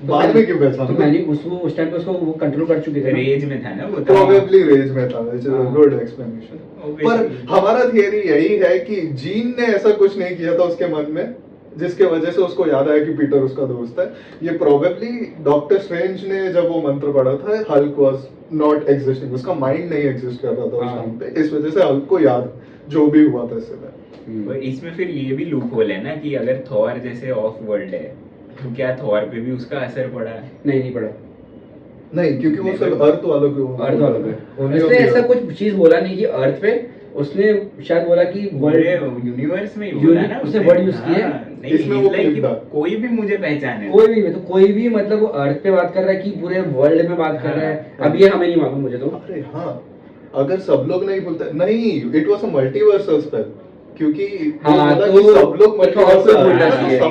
[SPEAKER 2] बाद में क्यों पहचान?
[SPEAKER 3] तो मैंने उसको उस टाइम पे उसको वो कंट्रोल कर चुके थे,
[SPEAKER 1] रेज में था ना वो,
[SPEAKER 2] प्रोबेबली रेज में था, which is a good explanation. पर हमारा थियरी यही है कि जीन ने ऐसा कुछ नहीं किया था उसके मन में जिसके वजह से उसको याद आया कि पीटर उसका दोस्त है। ये प्रोबेबली डॉक्टर स्ट्रेंज ने जब वो मंत्र पढ़ा था, हल्क वाज नॉट एग्जिस्टिंग, उसका माइंड नहीं एग्जिस्ट कर रहा था उस टाइम पे, इस वजह से हल्क को याद जो भी हुआ था इससे पहले।
[SPEAKER 1] और इसमें फिर ये भी लूप होल है ना कि अगर थॉर जैसे ऑफ वर्ल्ड है तो क्या थॉर पे भी उसका असर पड़ा है?
[SPEAKER 3] नहीं पड़ा,
[SPEAKER 2] नहीं, क्योंकि वो सिर्फ अर्थ वालों
[SPEAKER 3] पे उसने ऐसा कुछ चीज बोला नहीं कि अर्थ पे, उसने शायद बोला कि
[SPEAKER 1] वर्ल्ड यूनिवर्स में ही बोला ना
[SPEAKER 3] उसने वर्ड यूज किया।
[SPEAKER 1] नहीं,
[SPEAKER 2] इसमें वो
[SPEAKER 1] like
[SPEAKER 2] clip था।
[SPEAKER 1] कोई भी मुझे पहचाने,
[SPEAKER 3] कोई भी, तो कोई भी मतलब वो अर्थ पे बात कर रहा है कि पूरे वर्ल्ड में बात कर रहा है, अब ये हमें नहीं मालूम मुझे तो।
[SPEAKER 2] अरे हाँ, अगर सब लोग नहीं बोलते, नहीं, it was a multiversal spell, क्योंकि
[SPEAKER 3] हाँ,
[SPEAKER 2] तो
[SPEAKER 3] तो
[SPEAKER 2] सब लोग
[SPEAKER 3] थॉर को बोलना चाहिए, तो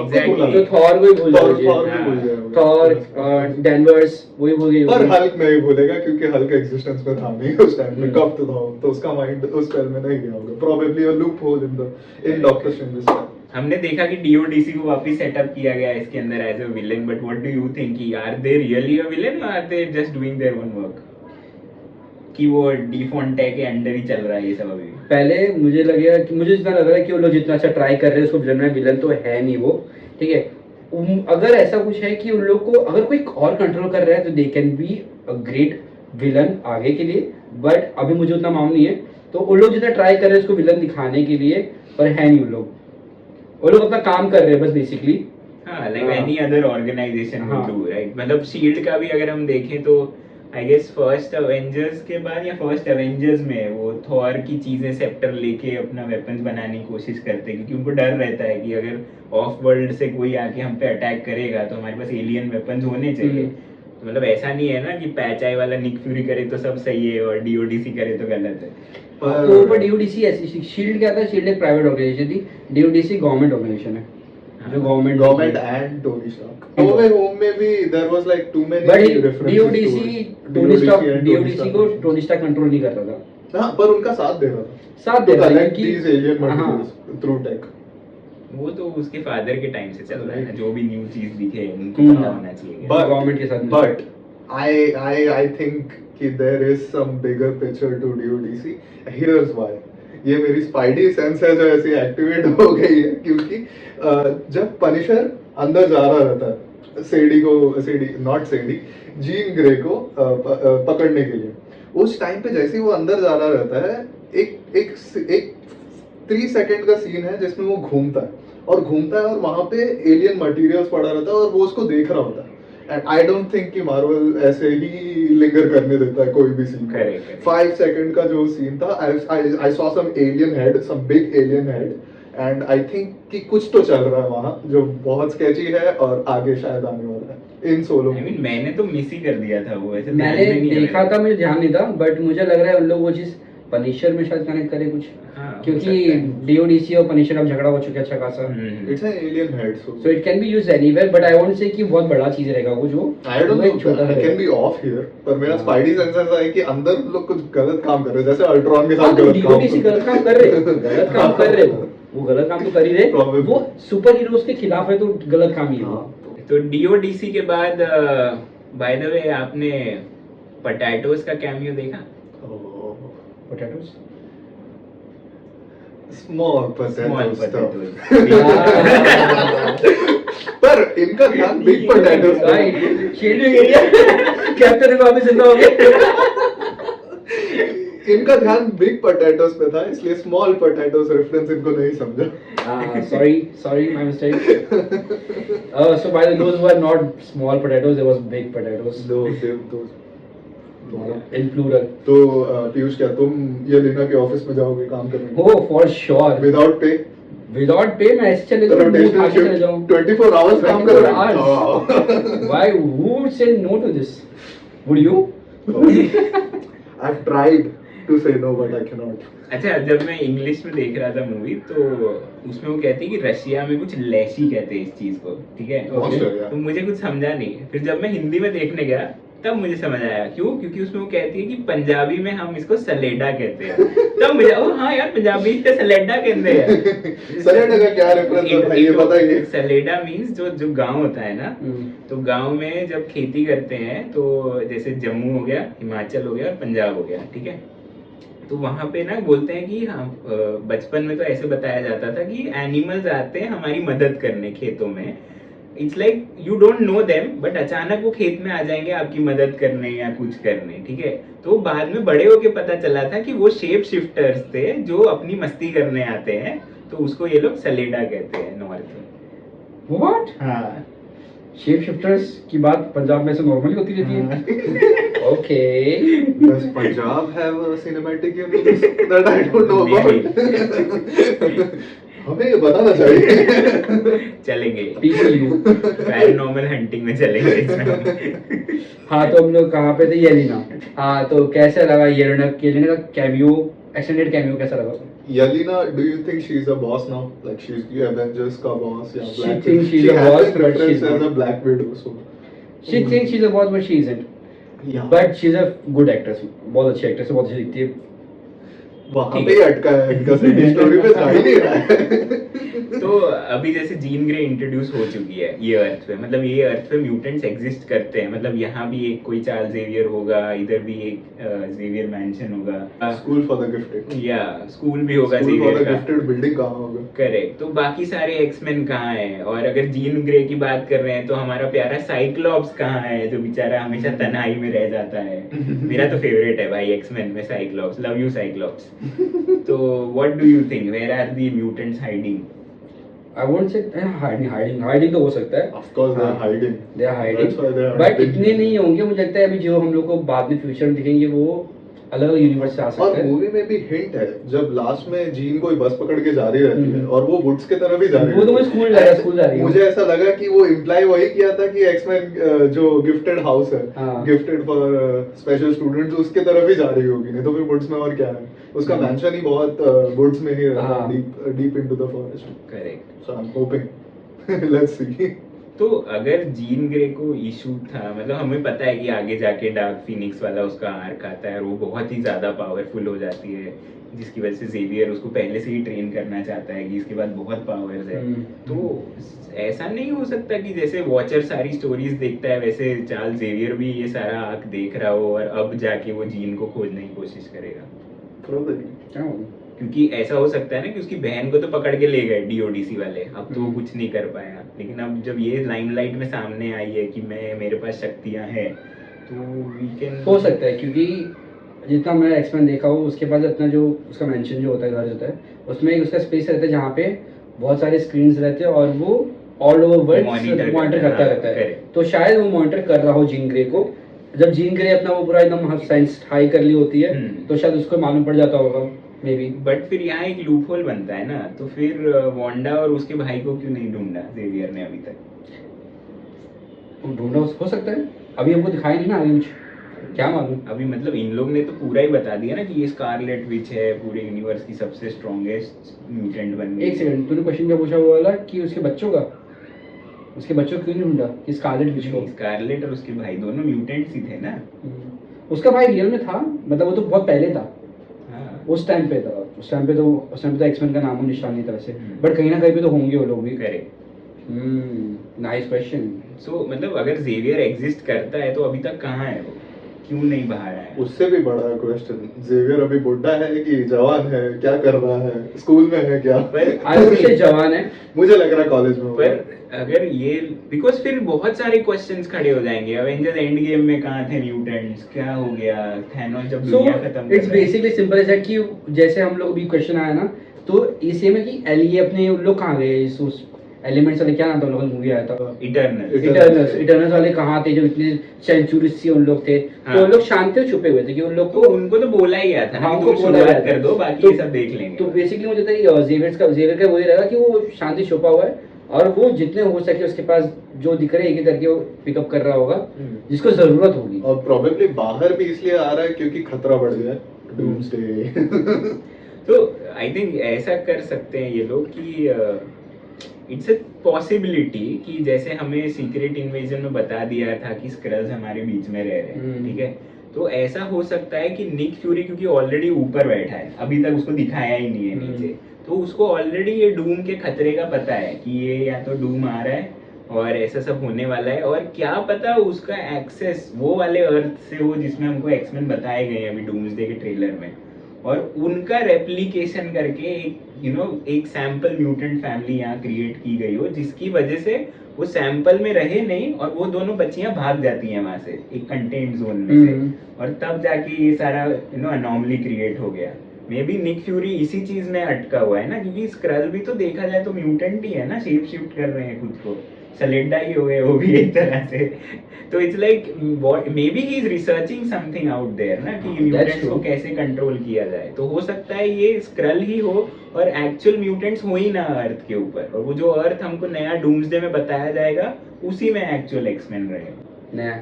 [SPEAKER 3] थॉर को ही भूल जाओ, थॉर डेनवर्स वही भूल गई।
[SPEAKER 2] पर हल्क नहीं भूलेगा क्योंकि हल्क एग्जिस्टेंस में था नहीं उस टाइम में, कब तो उसका माइंड उस स्पेल में नहीं गया होगा, probably a loop hole in doctor strange.
[SPEAKER 1] हमने देखा कि डीओडीसी को वापस सेटअप किया गया इसके अंदर as a villain, but what do you think कि are they really a villain और are they just doing their own work, कि वो डी फॉन्टे के अंडर ही चल रहा है ये सब अभी?
[SPEAKER 3] पहले मुझे लगेगा कि मुझे जितना लग रहा है कि वो लोग जितना अच्छा ट्राई कर रहे हैं उसको विलन में, विलन तो है नहीं वो, ठीक है। अगर ऐसा कुछ है कि उन लोग को अगर कोई और कंट्रोल कर रहा है तो they can be a great villain आगे के लिए, बट अभी मुझे उतना मालूम नहीं है। तो उन लोग जितना ट्राई कर रहे हैं उसको विलन दिखाने के लिए, पर है नहीं वो लोग अपना काम कर रहे हैं बस बेसिकली।
[SPEAKER 1] हाँ, like any other organisation would do, right? मतलब शील्ड का भी अगर हम देखें तो आई गेस फर्स्ट एवेंजर्स के बाद या फर्स्ट एवेंजर्स में वो थॉर की चीजें सेप्टर लेके अपना वेपन्स बनाने की कोशिश करते हैं, क्योंकि उनको डर रहता है कि अगर ऑफ वर्ल्ड से कोई आके हम पे अटैक करेगा तो हमारे पास एलियन वेपन्स होने चाहिए। तो मतलब ऐसा नहीं है ना कि पैचाई वाला निक फ्यूरी करे तो सब सही है और डीओडीसी करे तो गलत है।
[SPEAKER 3] तो ऊपर डीओडीसी ऐसी, शील्ड क्या था, शील्ड एक प्राइवेट ऑर्गेनाइजेशन थी, डीओडीसी गवर्नमेंट ऑर्गेनाइजेशन है जो government
[SPEAKER 2] and Tony Stark. No way home में भी there was like too many
[SPEAKER 3] but DODC को टोनी स्टार्क कंट्रोल नहीं करता था।
[SPEAKER 2] हां, पर उनका साथ दे रहा था
[SPEAKER 3] क्योंकि
[SPEAKER 2] these alien materials through tech।
[SPEAKER 1] वो तो उसके फादर के टाइम से चल रहा है ना, जो भी न्यू चीज दिखे उनको पता होना चाहिए
[SPEAKER 3] गवर्नमेंट के साथ।
[SPEAKER 2] बट I think कि there is some bigger picture to DODC. Here's why. ये मेरी स्पाइडी सेंस है जो ऐसी एक्टिवेट हो गई है, क्योंकि जब पनिशर अंदर जा रहा रहता है जीन ग्रे को पकड़ने के लिए, उस टाइम पे जैसे ही वो अंदर जा रहा रहता है, एक 3 सेकंड का सीन है जिसमें वो घूमता है और वहां पे एलियन मटेरियल्स पड़ा रहता है और वो उसको देख रहा होता है। एंड आई डोंट थिंक कि मार्वल ऐसे ही लिंगर करने देता है कोई भी सीन। 5 सेकंड का जो सीन था, I saw some alien head, some big alien head, and I think कि कुछ तो चल रहा है वहां जो बहुत स्केची है और आगे शायद आने वाला है इन सोलो।
[SPEAKER 1] आई मीन मैंने तो मिस ही कर दिया था वो, ऐसे
[SPEAKER 3] मैंने देखा था, मुझे ध्यान नहीं था, बट मुझे लग रहा है उन लोग वो चीज पनिशर में शायद कनेक्ट करे कुछ।
[SPEAKER 1] हाँ,
[SPEAKER 3] क्योंकि DODC और पनिशर अब झगड़ा हो चुका है अच्छा खासा,
[SPEAKER 2] It's an alien head, so
[SPEAKER 3] so it can be used anywhere, but I won't say कि बहुत बड़ा चीज रहेगा वो जो
[SPEAKER 2] I don't
[SPEAKER 3] वो एक
[SPEAKER 2] know.
[SPEAKER 3] छोटा सा
[SPEAKER 2] I can
[SPEAKER 3] रहेगा।
[SPEAKER 2] be off here, पर मेरा
[SPEAKER 3] हाँ।
[SPEAKER 2] स्पाइडी सेंसर है कि अंदर लोग कुछ गलत काम कर रहे हैं, जैसे अल्ट्रॉन के
[SPEAKER 3] हाँ
[SPEAKER 2] साथ
[SPEAKER 3] तो
[SPEAKER 2] गलत काम
[SPEAKER 3] DODC गलत काम कर रहे हो, गलत काम कर रहे हो, वो गलत काम तो कर ही रहे,
[SPEAKER 2] Probably.
[SPEAKER 3] वो सुपर हीरोज के खिलाफ है तो गलत काम ही है वो।
[SPEAKER 2] हाँ।
[SPEAKER 1] तो DODC के बाद बाय द वे आपने पोटैटोज का कैमियो देखा?
[SPEAKER 2] Oh.
[SPEAKER 3] Potatoes?
[SPEAKER 2] Small
[SPEAKER 1] Small
[SPEAKER 2] potatoes
[SPEAKER 1] potatoes.
[SPEAKER 2] पर इनका ध्यान बिग पोटैटोस पे
[SPEAKER 3] Right. Shielding area. कैप्टन को वापस जिंदा हो गए।
[SPEAKER 2] इनका ध्यान बिग पोटैटोस पे था, इसलिए स्मॉल पोटैटोस रेफरेंस इनको नहीं समझा।
[SPEAKER 3] Sorry, my mistake. So by the those were not small potatoes, there was big potatoes
[SPEAKER 2] दो
[SPEAKER 3] in plural.
[SPEAKER 2] तो पीयूष क्या तुम ये लेना के ऑफिस में जाओगे काम करने
[SPEAKER 3] Oh, for sure.
[SPEAKER 2] Without pay?
[SPEAKER 3] Without pay, मैं ऐसे चले जाऊँ, मुंह उठा के चले जाऊँ।
[SPEAKER 2] 24 आवर्स काम
[SPEAKER 3] 24
[SPEAKER 2] करोगे?
[SPEAKER 3] hours. Why? Who would say no to this? Would you?
[SPEAKER 2] I've tried to say no but I cannot.
[SPEAKER 1] अच्छा, जब मैं इंग्लिश में देख रहा था मूवी तो उसमें वो कहती है कि रशिया में कुछ लैशी कहते हैं इस चीज को, ठीक है?
[SPEAKER 2] ऑस्ट्रेलिया।
[SPEAKER 1] तो मुझे कुछ समझा नहीं, फिर जब मैं हिंदी में देखने गया तब मुझे समझ आया क्यों, क्योंकि उसमें वो कहती है कि पंजाबी में हम इसको सलेडा कहते हैं। तब मुझे ओ हाँ यार, पंजाबी तो सलेडा कहते हैं।
[SPEAKER 2] सलेडा का क्या रेफरेंस है भाई, ये बताइए।
[SPEAKER 1] सलेडा मींस जो गांव होता है ना,
[SPEAKER 3] हम्म।
[SPEAKER 1] तो गांव में जब खेती करते हैं तो जैसे जम्मू हो गया, हिमाचल हो गया और पंजाब हो गया, ठीक है? तो वहां पे ना बोलते हैं कि हाँ, बचपन में तो ऐसे बताया जाता था कि एनिमल्स आते हैं हमारी मदद करने खेतों में। It's like you don't know them, but अचानक वो खेत में आ जाएंगे आपकी मदद करने या कुछ करने, ठीक है? तो बाद में बड़े होके पता चला था कि वो शेप शिफ्टर्स थे जो अपनी मस्ती करने आते हैं, तो उसको ये लोग सलेडा कहते हैं नॉर्थ में।
[SPEAKER 3] What?
[SPEAKER 1] हाँ।
[SPEAKER 3] शेप शिफ्टर्स की बात पंजाब में से नॉर्मली होती रहती है। Okay.
[SPEAKER 2] Does Punjab have a cinematic universe that I don't know about? हमें ये बताना चाहिए।
[SPEAKER 1] चलेंगे
[SPEAKER 3] PCU.
[SPEAKER 1] पैरानॉर्मल हंटिंग में चलेंगे इसमें।
[SPEAKER 3] हाँ तो हम लोग कहाँ पे थे? येलिना। हाँ तो कैसा लगा येलिना का कैमियो, एक्सटेंडेड कैमियो कैसा लगा?
[SPEAKER 2] Yelena, do you think she's a boss now? Like she's the Avengers ka boss? Yeah,
[SPEAKER 3] She thinks she's a
[SPEAKER 2] has
[SPEAKER 3] boss,
[SPEAKER 2] been
[SPEAKER 3] but
[SPEAKER 2] referenced
[SPEAKER 3] she's
[SPEAKER 2] as
[SPEAKER 3] not.
[SPEAKER 2] a Black Widow. So
[SPEAKER 3] She thinks she's a boss, but she isn't.
[SPEAKER 2] yeah.
[SPEAKER 3] But she's a good actress. बहुत अच्छी actress है, बहुत अच्छी दिखती है।
[SPEAKER 2] वहाँ पे ही अटका है इनका सिटी स्टोरी पे जा ही नहीं रहा है।
[SPEAKER 1] तो अभी जैसे जीन ग्रे इंट्रोड्यूस हो चुकी है ये अर्थ पे, मतलब ये अर्थ पे म्यूटेंट्स एग्जिस्ट करते हैं, मतलब यहाँ भी एक कोई चार्ल्स जेवियर होगा, इधर भी एक जेवियर मैंशन होगा,
[SPEAKER 2] स्कूल फॉर द गिफ्टेड।
[SPEAKER 1] या स्कूल भी होगा
[SPEAKER 2] स्कूल फॉर द
[SPEAKER 1] जेवियर का।
[SPEAKER 2] गिफ्टेड बिल्डिंग कहाँ होगा?
[SPEAKER 1] करेक्ट। तो बाकी सारे एक्समैन कहाँ हैं? और अगर जीन ग्रे की बात कर रहे हैं तो हमारा प्यारा साइक्लॉप्स कहाँ है, जो बेचारा हमेशा तन्हाई में रह जाता है। मेरा तो फेवरेट है भाई एक्समैन में साइक्लॉप्स, लव यू साइक्लॉप्स। तो what do you think, where are the mutants hiding?
[SPEAKER 3] I won't say hiding तो हो सकता है।
[SPEAKER 2] Of course they are hiding.
[SPEAKER 3] They are hiding.
[SPEAKER 2] That's why they are
[SPEAKER 3] But
[SPEAKER 2] hiding.
[SPEAKER 3] इतने नहीं होंगे, मुझे लगता है अभी जो हम लोग को बाद में फ्यूचर में दिखेंगे वो अलग यूनिवर्स से आ
[SPEAKER 2] और
[SPEAKER 3] सकते हैं।
[SPEAKER 2] मूवी में भी हिंट है, जब लास्ट में जीन कोई बस पकड़ के जा रही रहती है
[SPEAKER 3] हम्म।
[SPEAKER 2] और वो वुड्स की तरफ ही जा रही
[SPEAKER 3] वो तो
[SPEAKER 2] है।
[SPEAKER 3] मैं स्कूल जा रहा है, स्कूल जा रही हूँ।
[SPEAKER 2] मुझे ऐसा लगा कि वो इम्प्लाई वही किया था कि एक्समैन जो गिफ्टेड हाउस है,
[SPEAKER 3] हाँ।
[SPEAKER 2] गिफ्टेड फॉर स्पेशल स्टूडेंट्स, उसके तरफ ही जा रही होगी, नहीं तो फिर वुड्स में और क्या है? उसका
[SPEAKER 3] हम्म।
[SPEAKER 2] मैंशन ही बहुत वुड्स में ही रहता है,
[SPEAKER 3] हाँ।
[SPEAKER 2] Deep into the forest.
[SPEAKER 1] Correct.
[SPEAKER 2] So I am hoping let's see.
[SPEAKER 1] तो अगर जीन ग्रे को इशू था, मतलब हमें पता है कि आगे जाके डार्क फिनिक्स वाला उसका आर्क आता है और वो बहुत ही ज्यादा पावरफुल हो जाती है, जिसकी वजह से जेवियर उसको पहले से ही ट्रेन करना चाहता है कि इसके बाद बहुत पावर्स है। तो ऐसा नहीं हो सकता कि जैसे वॉचर सारी स्टोरीज देखता है वैसे चार्ल्स जेवियर भी ये सारा आर्क देख रहा हो और अब जाके वो जीन को खोजने की कोशिश करेगा?
[SPEAKER 3] क्या होगा?
[SPEAKER 1] क्योंकि ऐसा हो सकता है ना कि उसकी बहन को तो पकड़ के ले गए DODC वाले, अब तो वो कुछ नहीं कर पाया, लेकिन अब जब ये लाइमलाइट में सामने आई है कि मेरे पास शक्तियां हैं, तो वी कैन।
[SPEAKER 3] हो सकता है, क्योंकि जितना मैं एक्समैन देखा हूँ उसके पास अपना जो उसका मेंशन जो होता है, घर होता है, उसमें एक उसका स्पेस रहता है जहाँ पे बहुत सारे स्क्रीन्स रहते हैं और वो ऑल ओवर वर्ल्ड मॉनिटर करता रहता है। तो शायद वो मॉनिटर कर रहा हो जीन ग्रे को, जब जीन ग्रे अपना वो पूरा एकदम साइंस हाई कर ली होती है तो शायद उसको मालूम पड़ जाता होगा मे बी।
[SPEAKER 1] बट फिर यहाँ एक लूप होल बनता है ना, तो फिर वांडा और उसके भाई को क्यों नहीं ढूंढा जेवियर ने अभी तक?
[SPEAKER 3] ढूंढा हो सकता है, अभी हमको दिखाया नहीं ना आगे कुछ। क्या मालूम।
[SPEAKER 1] अभी मतलब इन लोग ने तो पूरा ही बता दिया ना कि ये स्कारलेट विच है, पूरे यूनिवर्स की सबसे स्ट्रॉन्गेस्ट म्यूटेंट बन गई।
[SPEAKER 3] एक सेकंड, तूने क्वेश्चन क्या पूछा वो वाला कि उसके बच्चों का, उसके बच्चों को क्यों नहीं ढूंढा कि स्कारलेट विच को?
[SPEAKER 1] स्कारलेट और उसके भाई दोनों म्यूटेंट्स ही थे ना।
[SPEAKER 3] उसका भाई रियल में था, मतलब वो तो बहुत पहले था,
[SPEAKER 1] हाँ
[SPEAKER 3] उस टाइम पे था, उस टाइम पे तो एक्समैन का नामो निशान नहीं था वैसे,
[SPEAKER 1] हम्म।
[SPEAKER 3] बट कहीं ना कहीं पे तो होंगे वो लोग भी।
[SPEAKER 1] करेक्ट।
[SPEAKER 3] Nice question.
[SPEAKER 1] सो मतलब अगर जेवियर एग्जिस्ट करता है तो अभी तक कहाँ है वो, क्यों नहीं बाहर आया?
[SPEAKER 2] उससे भी बड़ा क्वेश्चन, जेवियर अभी बुढ़ा है कि जवान है, क्या कर रहा है, स्कूल में है क्या?
[SPEAKER 1] पर
[SPEAKER 3] आज जवान है।
[SPEAKER 2] मुझे लग रहा है कॉलेज में होगा।
[SPEAKER 1] पर अगर ये बिकॉज फिर बहुत सारे क्वेश्चंस खड़े हो जाएंगे। अवेंजर्स एंड गेम में कहाँ थे म्यूटेंट्स, क्या हो गया थैनोस जब
[SPEAKER 3] सो
[SPEAKER 1] दुनिया खत्म कर
[SPEAKER 3] इट्स
[SPEAKER 1] रहा है?
[SPEAKER 3] बेसिकली सिंपल एज दैट कि जैसे हम लोग भी क्वेश्चन आया ना, तो ये सेम है कि एलिए अपने उन लोग कहाँ गए, इस उस एलिमेंट्स वाले क्या नाम था उन लोगों का, मूवी आया था
[SPEAKER 1] इटर्नल।
[SPEAKER 3] इटर्नल्स वाले कहाँ थे, जो इतने सेंचुरीज से उन लोग थे,
[SPEAKER 1] हाँ।
[SPEAKER 3] तो उन लोग शांति से छुपे हुए थे कि उन लोग
[SPEAKER 1] तो
[SPEAKER 3] को
[SPEAKER 1] उनको तो बोला ही गया था ना
[SPEAKER 3] हाँ,
[SPEAKER 1] कि
[SPEAKER 3] उनको
[SPEAKER 1] तुम
[SPEAKER 3] बोला
[SPEAKER 1] शुरुआत
[SPEAKER 3] गया था।
[SPEAKER 1] कर दो, बाकी
[SPEAKER 3] तो-
[SPEAKER 1] ये सब देख लेंगे।
[SPEAKER 3] तो बेसिकली मुझे जेवियर का वही रहेगा कि वो शांति छुपा हुआ है, और वो जितने हो सके उसके पास जो दिख रहे हैं एक एक करके वो पिकअप कर रहा होगा जिसको जरूरत होगी।
[SPEAKER 2] और प्रोबेबली बाहर भी इसलिए आ रहा है क्योंकि खतरा बढ़ गया है, डूम्सडे।
[SPEAKER 1] तो आई थिंक ऐसा कर सकते हैं ये लोग कि इट्स अ पॉसिबिलिटी कि जैसे हमें सीक्रेट इन्वेजन में बता दिया था कि स्क्रल्स हमारे बीच में रह रहे हैं, ठीक है, तो ऐसा हो सकता है कि निक फ्यूरी क्योंकि ऑलरेडी ऊपर बैठा है, अभी तक उसको दिखाया ही नहीं है नीचे, तो उसको ऑलरेडी ये डूम के खतरे का पता है कि ये या तो डूम आ रहा है और ऐसा सब होने वाला है, और क्या पता उसका एक्सेस वो वाले अर्थ से हो जिसमें हमको एक्समैन बताए गए हैं अभी डूम्सडे के ट्रेलर में, और उनका रेप्लिकेशन करके एक सैंपल म्यूटेंट फैमिली यहाँ क्रिएट की गई हो, जिसकी वजह से वो सैंपल में रहे नहीं और वो दोनों बच्चियां भाग जाती हैं वहां से एक कंटेन्ड जोन में से, और तब जाके ये सारा अनॉमली क्रिएट हो गया। मे बी निक फ्यूरी इसी चीज में अटका हुआ है ना, क्योंकि स्क्रल भी तो देखा जाए तो म्यूटेंट ही है ना, शेप शिफ्ट कर रहे हैं खुद को, सलेडा ही हो गए वो भी एक तरह से। तो it's like maybe he is researching something out there ना कि म्यूटेंट्स को कैसे कंट्रोल किया जाए। तो हो सकता है ये स्क्रल ही हो और एक्चुअल म्यूटेंट्स हो ही ना अर्थ के ऊपर, और वो जो अर्थ हमको नया डूम्सडे में बताया जाएगा उसी में एक्चुअल एक्समैन रहेगा
[SPEAKER 3] नया।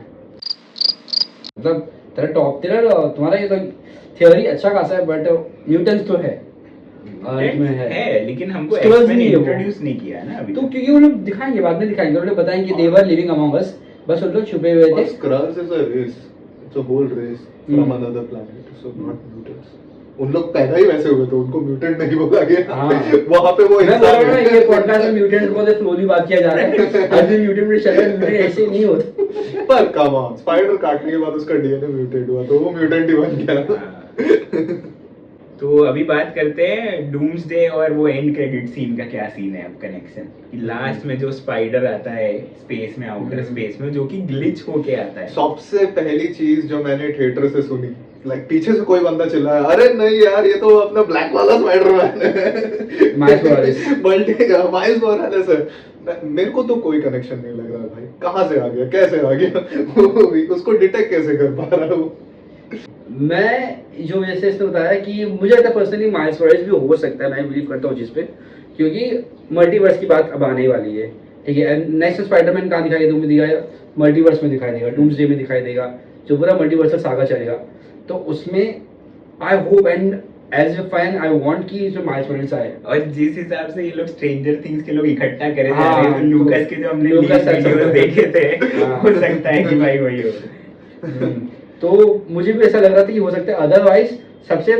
[SPEAKER 3] मतलब तेरा तुम्हारा ये तो थ्योरी अच्छा खासा है, बट म्यूटेंट्स तो है अर्थ में
[SPEAKER 1] है, लेकिन हमको
[SPEAKER 3] Skrulls
[SPEAKER 1] एक्समैन
[SPEAKER 3] नहीं है वो।
[SPEAKER 1] इंट्रोड्यूस नहीं किया ना अभी
[SPEAKER 3] तो
[SPEAKER 1] तक।
[SPEAKER 3] क्योंकि वो लोग दिखाएंगे, बाद में दिखाएंगे, वो लोग बताएंगे दे वर लिविंग अमंग अस, बस उन लोग छुपे हुए थे।
[SPEAKER 2] Skrulls is a race. It's a whole race from another planet. So not mutants. उन लोग पैदा ही वैसे हुए तो उनको म्यूटेंट नहीं बोला गया।
[SPEAKER 3] हाँ।
[SPEAKER 2] वहाँ पे वो
[SPEAKER 3] मैं बोल
[SPEAKER 2] इंसान
[SPEAKER 3] रहा हूँ ना,
[SPEAKER 2] है।
[SPEAKER 3] ये पॉडकास्ट में म्यूटेंट को स्लोली बात किया जा रहा है। आज भी म्यूटेंट में चल रहा है, म्यूटेंट ऐसे नहीं होता।
[SPEAKER 2] पर कम ऑन, स्पाइडर काटने के बाद उसका डीएनए म्यूटेट हुआ तो वो म्यूटेंट ही बन गया।
[SPEAKER 1] हाँ। तो अभी बात करते हैं डूम्सडे और वो एंड क्रेडिट सीन का क्या सीन है अब कनेक्शन, कि लास्ट में जो स्पाइडर आता है स्पेस में, आउटर स्पेस में, जो कि ग्लिच होके आता है।
[SPEAKER 2] सबसे पहली चीज जो मैंने थिएटर से सुनी, लाइक पीछे से कोई बंदा चिल्लाया, अरे नहीं यार ये तो अपना ब्लैक वाला स्पाइडरमैन है,
[SPEAKER 3] miles Morales.
[SPEAKER 2] Multi miles Morales है। मेरे को तो कोई कनेक्शन नहीं लग रहा भाई, कहाँ से आ गया, कैसे आ गया, उसको डिटेक्ट कैसे कर पा रहा हूँ।
[SPEAKER 3] मैं जो जैसे इसने बताया कि मुझे लगता है पर्सनली माइल्स मोरालेस भी हो सकता है, मैं बिलीव करता हूँ जिस पे, क्योंकि मल्टीवर्स की बात अब आने ही वाली है, ठीक है। नेक्स्ट स्पाइडरमैन कहाँ दिखाई देगा, तुम्हें दिखाया मल्टीवर्स में दिखाई देगा, डूम्सडे में दिखाई देगा, जो पूरा मल्टीवर्सल सागा चलेगा, तो उसमें I hope and as a fan I want कि जो माइल्स मोरालेस आए।
[SPEAKER 1] और जिस हिसाब से ये लोग स्ट्रेंजर थिंग्स के लोग इकट्ठा करे जा
[SPEAKER 3] हाँ,
[SPEAKER 1] रहे हैं, तो लूकास के जो हमने
[SPEAKER 3] लूकास
[SPEAKER 1] वीडियोस देखे थे,
[SPEAKER 3] हाँ।
[SPEAKER 1] हो सकता है कि भाई वही हो।
[SPEAKER 3] तो मुझे भी ऐसा लग रहा था कि हो सकता है, अदरवाइज सबसे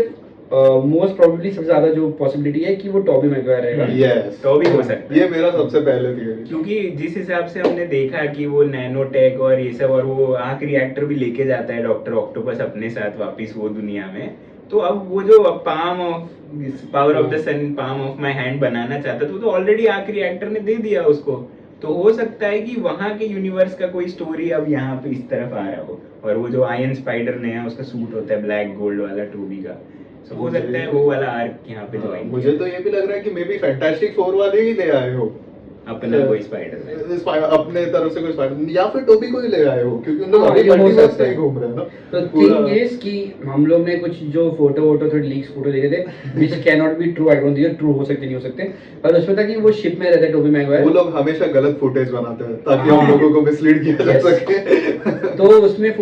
[SPEAKER 3] मोस्ट प्रोबेबली सबसे ज्यादा जो पॉसिबिलिटी है कि वो टॉबी मैगवायर रहेगा।
[SPEAKER 2] यस,
[SPEAKER 1] तो भी हो सकता है,
[SPEAKER 2] ये मेरा सबसे पहले थियरी।
[SPEAKER 1] क्योंकि जिस हिसाब से हमने देखा कि वो नैनोटेक और ये सब, और वो आर्क रिएक्टर भी लेके जाता है डॉक्टर ऑक्टोपस अपने साथ वापस वो दुनिया में, तो अब वो जो palm of power of the sun, palm of my hand बनाना चाहता था, वो तो ऑलरेडी आर्क रिएक्टर ने दे दिया उसको। तो हो सकता है कि वहां के यूनिवर्स का कोई स्टोरी अब यहाँ पे इस तरफ आ रहा हो, और वो जो आयन स्पाइडर नया उसका सूट होता है ब्लैक गोल्ड वाला टोबी का, तो हो सकता है वो वाला आर्क यहाँ पे ज्वाइन।
[SPEAKER 2] मुझे तो ये भी लग रहा है कि मे बी फैंटास्टिक फोर वाले ही ले आए हो,
[SPEAKER 1] अपना कोई स्पाइडरमैन।
[SPEAKER 2] अपने तरफ से कोई स्पाइडर या फिर टोबी को ही ले आए हो, क्योंकि उन लोग
[SPEAKER 3] हाँ,
[SPEAKER 2] अभी
[SPEAKER 3] ये हो
[SPEAKER 2] मल्टीवर्स
[SPEAKER 3] सकता
[SPEAKER 2] में
[SPEAKER 3] है।
[SPEAKER 2] ही घूम रहे हैं ना
[SPEAKER 3] तो
[SPEAKER 2] पूरा।
[SPEAKER 3] थिंग इज कि हम लोग ने कुछ जो फोटो थोड़े लीक्स फोटो देखे थे which can not be true, I don't think true हो सकते नहीं हो सकते, पर उसमें था कि वो शिप में रहता है टोबी मैगवायर।
[SPEAKER 2] वो लोग हमेशा गलत फुटेज बनाते हैं ताकि
[SPEAKER 3] हाँ।
[SPEAKER 2] हम लोगों को मिसलीड किया जा
[SPEAKER 3] Yes.
[SPEAKER 2] सके।
[SPEAKER 3] तो उसमें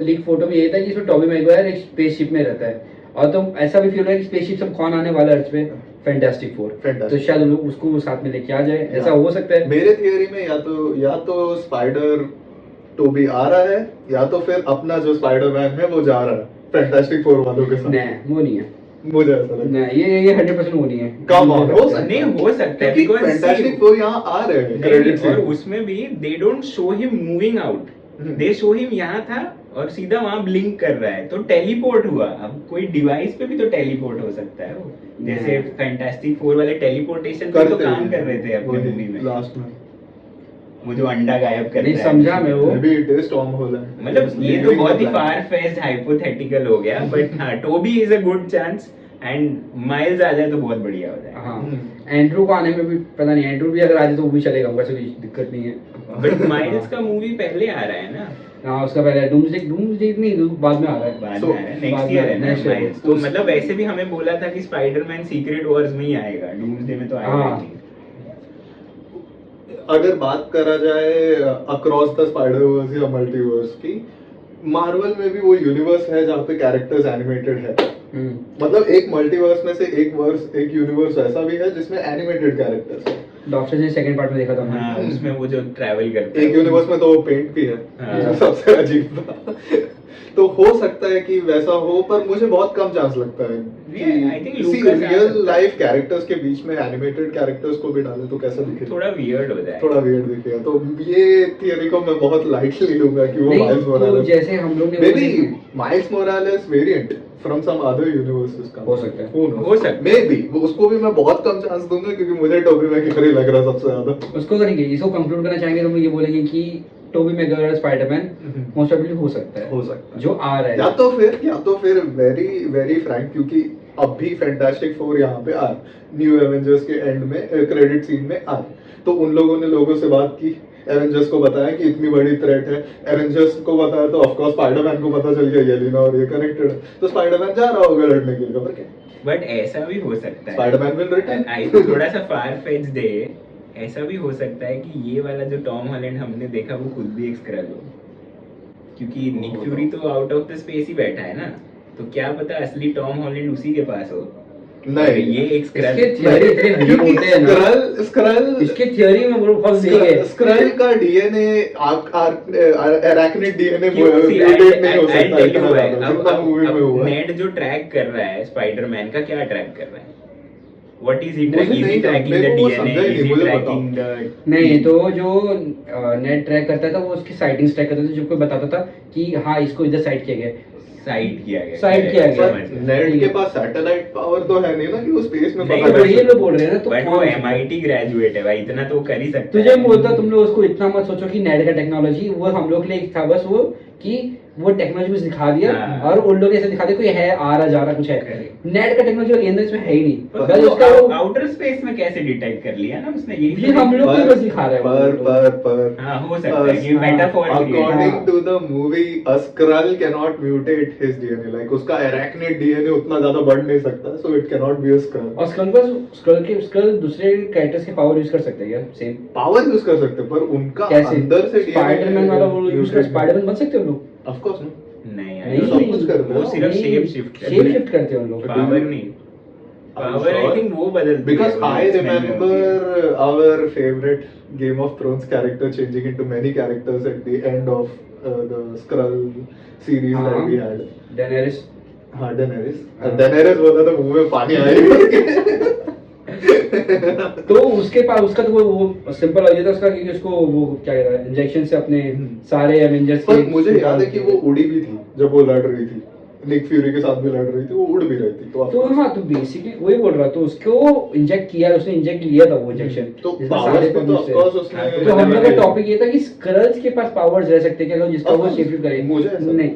[SPEAKER 3] लीक फोटो में ये था कि इसमें टॉबी मैगवायर एक स्पेसशिप में रहता है, और तो ऐसा भी फील हो रहा है कि स्पेसशिप सब कौन आने वाला है अर्थ पे, फैंटास्टिक फोर।
[SPEAKER 2] Fantastic
[SPEAKER 3] तो शायद उन लोग उसको साथ में लेके आ जाए, ऐसा हो सकता है।
[SPEAKER 2] मेरे थियरी में या तो स्पाइडर टोबी आ रहा है, या तो फिर अपना जो स्पाइडरमैन है वो जा रहा है फैंटास्टिक फोर वालों के साथ।
[SPEAKER 3] नहीं वो नहीं है,
[SPEAKER 2] मुझे ऐसा लगता है।
[SPEAKER 3] नहीं ये 100% वो नहीं है।
[SPEAKER 2] Come on, हो सकता
[SPEAKER 1] नहीं हो सकता है,
[SPEAKER 2] क्योंकि
[SPEAKER 1] because
[SPEAKER 2] फैंटास्टिक
[SPEAKER 1] see-
[SPEAKER 2] फोर यहाँ आ रहे हैं
[SPEAKER 1] नहीं,
[SPEAKER 2] क्रेडिट
[SPEAKER 1] और उसमें भी they don't show him moving out, they show him यहाँ था और सीधा वहां ब्लिंक कर रहा है, तो टेलीपोर्ट हुआ। अब कोई डिवाइस पे भी तो टेलीपोर्ट हो सकता है वो, जैसे
[SPEAKER 3] नहीं।
[SPEAKER 1] फैंटास्टिक फोर वाले टेलीपोर्टेशन पे तो काम कर रहे थे अपनी मूवी में,
[SPEAKER 2] लास्ट में।
[SPEAKER 1] वो जो अंडा गायब कर
[SPEAKER 3] नहीं
[SPEAKER 1] रहा है।
[SPEAKER 3] समझा मैं वो।
[SPEAKER 2] Maybe it is Tom Holland.
[SPEAKER 1] मतलब ये तो बहुत ही फार फेच्ड हाइपोथेटिकल हो गया, बट हाँ Toby is a good chance, and Miles आ जाए तो बहुत बढ़िया हो जाए।
[SPEAKER 3] हाँ एंड्रू को आने में भी पता नहीं, एंड्रू भी अगर आ जाए तो वो भी चलेगा, वैसे कोई दिक्कत नहीं है।
[SPEAKER 1] बट माइल्स का मूवी पहले आ रहा है ना,
[SPEAKER 3] हाँ उसका पहले डूम्सडे नहीं बाद में आ रहा है।
[SPEAKER 1] बाद
[SPEAKER 2] So,
[SPEAKER 1] में आ रहा है, नेक्स्ट
[SPEAKER 3] बाद
[SPEAKER 1] ईयर
[SPEAKER 3] में,
[SPEAKER 1] है ना
[SPEAKER 3] next year।
[SPEAKER 1] माइल्स। तो मतलब वैसे भी हमें बोला था कि स्पाइडरमैन सीक्रेट वॉर्स में ही आएगा, डूम्सडे में तो आएगा
[SPEAKER 3] हाँ।
[SPEAKER 1] नहीं।
[SPEAKER 2] अगर बात करा जाए अक्रॉस द स्पाइडरवर्स या मल्टीवर्स की, मार्वल में भी वो यूनिवर्स है जहाँ पे कैरेक्टर्स एनिमेटेड है। मतलब एक मल्टीवर्स में से एक यूनिवर्स ऐसा भी है जिसमें एनिमेटेड कैरेक्टर्स है।
[SPEAKER 3] डॉक्टर ने सेकंड पार्ट में देखा था
[SPEAKER 1] हाँ
[SPEAKER 3] हमने।
[SPEAKER 1] उसमें वो जो ट्रैवल करता है,
[SPEAKER 2] एक यूनिवर्स में तो वो पेंट भी है,
[SPEAKER 1] हाँ।
[SPEAKER 2] जो सबसे अजीब था। तो हो सकता है कि वैसा हो, पर मुझे बहुत कम चांस लगता है।
[SPEAKER 1] Yeah, I think Lucas आ सकता
[SPEAKER 2] रियल
[SPEAKER 1] है।
[SPEAKER 2] लाइफ कैरेक्टर्स के बीच में एनिमेटेड कैरेक्टर्स को भी डाले तो कैसा दिखेगा?
[SPEAKER 1] थोड़ा वियर्ड हो जाए।
[SPEAKER 2] थोड़ा वियर्ड दिखेगा। तो ये थियरी को मैं बहुत लाइटली लूंगा कि वो
[SPEAKER 3] नहीं,
[SPEAKER 2] माइल्स
[SPEAKER 3] तो
[SPEAKER 2] मोरालेस,
[SPEAKER 3] जैसे हम लोग ने
[SPEAKER 2] maybe Miles Morales variant from some other universes का
[SPEAKER 3] हो सकता है।
[SPEAKER 1] हो सकता है।
[SPEAKER 2] मे बी उसको भी मैं बहुत कम चांस दूंगा, क्योंकि मुझे टोबी मैगवायर लग रहा है सबसे ज्यादा।
[SPEAKER 3] उसको करेंगे, इसको कंक्लूड करना चाहेंगे तो हम ये बोलेंगे कि Tobey Maguire Spiderman most probably हो सकता है,
[SPEAKER 2] हो सकता है
[SPEAKER 3] जो आ रहा है।
[SPEAKER 2] या तो फिर वेरी वेरी फ्रैंक, क्योंकि अब भी फैंटास्टिक फोर यहाँ पे आ न्यू एवेंजर्स के एंड में क्रेडिट सीन में आ, तो उन लोगों ने लोगों से बात की, एवेंजर्स को बताया कि इतनी बड़ी थ्रेट है, एवेंजर्स को बताया तो ऑफ कोर्स स्पाइडरमैन को पता चल गया येलिना और ये कनेक्टेड है, तो स्पाइडरमैन जा रहा होगा लड़ने के लिए, पर क्या
[SPEAKER 1] बट ऐसा भी हो सकता है,
[SPEAKER 2] स्पाइडरमैन विल रिटर्न।
[SPEAKER 1] आई तो थोड़ा सा फार फेच्ड है, ऐसा भी हो सकता है कि ये वाला जो टॉम हॉलैंड हमने देखा वो खुद भी एक स्क्रल हो, क्योंकि निक फ्यूरी तो आउट ऑफ द स्पेस ही बैठा है ना, तो क्या पता असली टॉम हॉलैंड उसी के पास हो।
[SPEAKER 2] नहीं,
[SPEAKER 1] ये एक स्क्रल,
[SPEAKER 3] इसके थियरी इतने नहीं होते हैं ना,
[SPEAKER 2] स्क्रल
[SPEAKER 3] इसके थियरी में वो बहुत नहीं है।
[SPEAKER 2] स्क्रल का डीएनए अराक्निड डीएनए
[SPEAKER 1] क्यों? See,
[SPEAKER 2] म्यूटेट नहीं हो
[SPEAKER 1] I'll
[SPEAKER 2] सकता
[SPEAKER 1] tell you
[SPEAKER 2] इतना
[SPEAKER 1] why.
[SPEAKER 2] ज्यादा, जितना मूवी में हुआ है।
[SPEAKER 1] नेड जो ट्रैक कर रहा है स्पाइडरमैन का, क्या ट्रैक कर रहा है? What is he
[SPEAKER 2] मुझे
[SPEAKER 1] tracking? Is
[SPEAKER 2] नहीं
[SPEAKER 1] he tracking
[SPEAKER 2] मेरे
[SPEAKER 1] the
[SPEAKER 2] को वो
[SPEAKER 1] DNA?
[SPEAKER 2] समझा ही
[SPEAKER 1] Is
[SPEAKER 2] नहीं,
[SPEAKER 1] he
[SPEAKER 2] मुझे
[SPEAKER 1] tracking the
[SPEAKER 3] नहीं तो जो नेट ट्रैक करता था वो उसकी साइटिंग्स ट्रैक करता था, जो कोई बताता था कि हाँ इसको इधर साइड किया गया,
[SPEAKER 1] साइड किया गया?
[SPEAKER 3] Side किया गया।
[SPEAKER 1] समझ गया।
[SPEAKER 2] नेट के पास सैटेलाइट पावर तो है नहीं ना कि वो स्पेस में
[SPEAKER 1] नहीं,
[SPEAKER 2] पता
[SPEAKER 3] तो
[SPEAKER 2] कर
[SPEAKER 3] ये
[SPEAKER 2] सके।
[SPEAKER 3] लोग बोल रहे हैं ना, तो
[SPEAKER 1] बट वो
[SPEAKER 3] कौन-
[SPEAKER 1] MIT ग्रेजुएट है भाई, इतना तो कर ही सकता
[SPEAKER 3] तुझे
[SPEAKER 1] है।
[SPEAKER 3] बोलता तुम लोग उसको इतना मत सोचो कि नेट का टेक्नोलॉजी वो हम लोग के लिए एक था, बस वो कि वो टेक्नोलॉजी कुछ दिखा दिया
[SPEAKER 1] हाँ।
[SPEAKER 3] और उन लोग ऐसे दिखा दिया कोई है आ रहा जा रहा कुछ है।
[SPEAKER 1] Correct।
[SPEAKER 3] नेट का टेक्नोलॉजी का केंद्र इसमें है ही नहीं,
[SPEAKER 1] पर
[SPEAKER 3] बस
[SPEAKER 1] वो
[SPEAKER 3] उसका वो
[SPEAKER 1] आउटर स्पेस में कैसे डिटेक्ट कर लिया ना उसने, यही
[SPEAKER 3] ये
[SPEAKER 1] तो
[SPEAKER 3] हम
[SPEAKER 1] देख-
[SPEAKER 3] लोग को बस दिखा रहा है वो लोग।
[SPEAKER 2] पर
[SPEAKER 1] हाँ हो सकता है कि metaphor
[SPEAKER 2] according to the movie a Skrull can not mutate his DNA, like उसका अराक्निड डीएनए उतना ज्यादा बढ़ नहीं सकता, so it can not be a Skrull.
[SPEAKER 3] और स्क्रल दूसरे कैरेक्टर्स के पावर यूज कर सकते हैं क्या? सेम
[SPEAKER 2] पावर यूज कर सकते हैं, पर उनका
[SPEAKER 3] कैसे?
[SPEAKER 2] अंदर से
[SPEAKER 3] स्पाइडरमैन वाला वो यूज कर स्पाइडरमैन बन सकते हैं उन लोग?
[SPEAKER 2] ऑफ कोर्स नो,
[SPEAKER 1] नहीं
[SPEAKER 3] नहीं,
[SPEAKER 2] सब कुछ करते हैं
[SPEAKER 1] वो
[SPEAKER 2] ना,
[SPEAKER 1] सिर्फ
[SPEAKER 3] नहीं,
[SPEAKER 1] शेप शिफ्ट
[SPEAKER 3] shape shift करते हैं उन लोग।
[SPEAKER 1] पावर नहीं, पावर आई थिंक वो बदलती
[SPEAKER 2] because
[SPEAKER 1] है, वो
[SPEAKER 2] I
[SPEAKER 1] X-Men में होती है।
[SPEAKER 2] remember our favorite Game of Thrones character changing into many characters at the end of the Skrull series
[SPEAKER 3] हाँ।
[SPEAKER 2] that we had.
[SPEAKER 3] डेनेरिस
[SPEAKER 2] हाँ, Daenerys।
[SPEAKER 3] हाँ।
[SPEAKER 2] Daenerys बोला तो मुंह में पानी आएगा।
[SPEAKER 3] तो उसके पास उसका तो वो सिंपल आइडिया था उसका कि उसको वो क्या कहता है इंजेक्शन से अपने सारे एवेंजर्स
[SPEAKER 2] पर मुझे याद है कि वो उड़ी भी थी जब वो लड़ रही थी, निक फ्यूरी के साथ भी लड़ रही थी, वो उड़ भी रही थी, तो
[SPEAKER 3] तो हाँ तो बेसिकली वही बोल रहा, तो उसको इंजेक्ट किया, उसने इंजेक्ट लिया था वो इंजेक्शन।
[SPEAKER 2] तो powers पे तो of course उसने
[SPEAKER 3] तो हम लोग का टॉपिक ये था कि स्क्रल्स के पास पावर्स रह सकते हैं क्या, जिसका
[SPEAKER 2] Of
[SPEAKER 3] वो
[SPEAKER 2] course,
[SPEAKER 3] शेप शिफ्ट करे।
[SPEAKER 2] मुझे ऐसा-
[SPEAKER 3] नहीं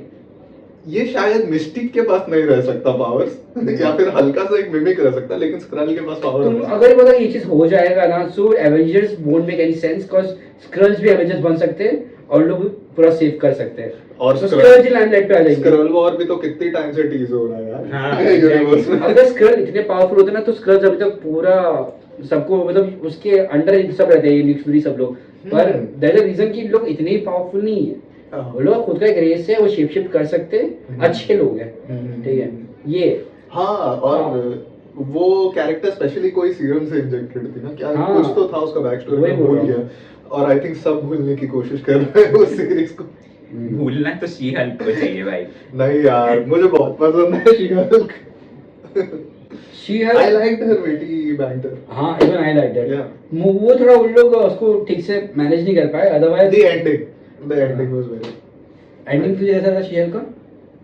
[SPEAKER 2] ये शायद मिस्टिक के पास नहीं रह सकता पावर्स या फिर हल्का सा एक मिमिक रह सकता, लेकिन स्क्रल के पास पावर
[SPEAKER 3] तुम अगर बोला ये चीज हो जाएगा ना, so Avengers won't make any sense, because Skrulls भी एवेंजर्स बन सकते हैं और लोग पूरा सेव कर सकते हैं।
[SPEAKER 2] और
[SPEAKER 3] तो स्क्रल्स ही लाइमलाइट पे आ जाएंगे।
[SPEAKER 2] स्क्रल वॉर भी तो कितनी टाइम से टीज हो रहा है यार।
[SPEAKER 1] हाँ,
[SPEAKER 2] यूनिवर्स में।
[SPEAKER 3] अगर स्क्रल इतने पावरफुल होते ना तो स्क्रल्स अभी तक पूरा सबको मतलब उसके अंडर सब रहते हैं, निक फ्यूरी सब लोग, पर दैट इज रीजन कि लोग इतने ही पावरफुल नहीं है।
[SPEAKER 2] हाँ।
[SPEAKER 3] वो लोग खुद का एक रेस है, वो शेप शिफ्ट कर सकते हैं, अच्छे लोग हैं, ठीक है ये।
[SPEAKER 2] हाँ, और वो कैरेक्टर स्पेशली कोई सीरम से इंजेक्टेड थी ना, क्या
[SPEAKER 3] हाँ।
[SPEAKER 2] कुछ तो था उसका बैक स्टोरी,
[SPEAKER 3] वही
[SPEAKER 2] मैं
[SPEAKER 3] बोल
[SPEAKER 2] भूल
[SPEAKER 3] रहा
[SPEAKER 2] गया।
[SPEAKER 3] हूँ।
[SPEAKER 2] और आई थिंक सब भूलने की कोशिश कर रहे हैं उस सीरीज को।
[SPEAKER 1] भूलना तो शी हल्क को चाहिए भाई।
[SPEAKER 2] नहीं यार, मुझे बहुत पसंद है she Hulk.
[SPEAKER 3] She has
[SPEAKER 2] I liked her witty banter.
[SPEAKER 3] हाँ, even I like that.
[SPEAKER 2] Yeah.
[SPEAKER 3] वो थोड़ा उन लोग उसको ठीक से मैनेज नहीं कर पाए, otherwise
[SPEAKER 2] the ending was very,
[SPEAKER 3] ending तो जैसा था शेयर का।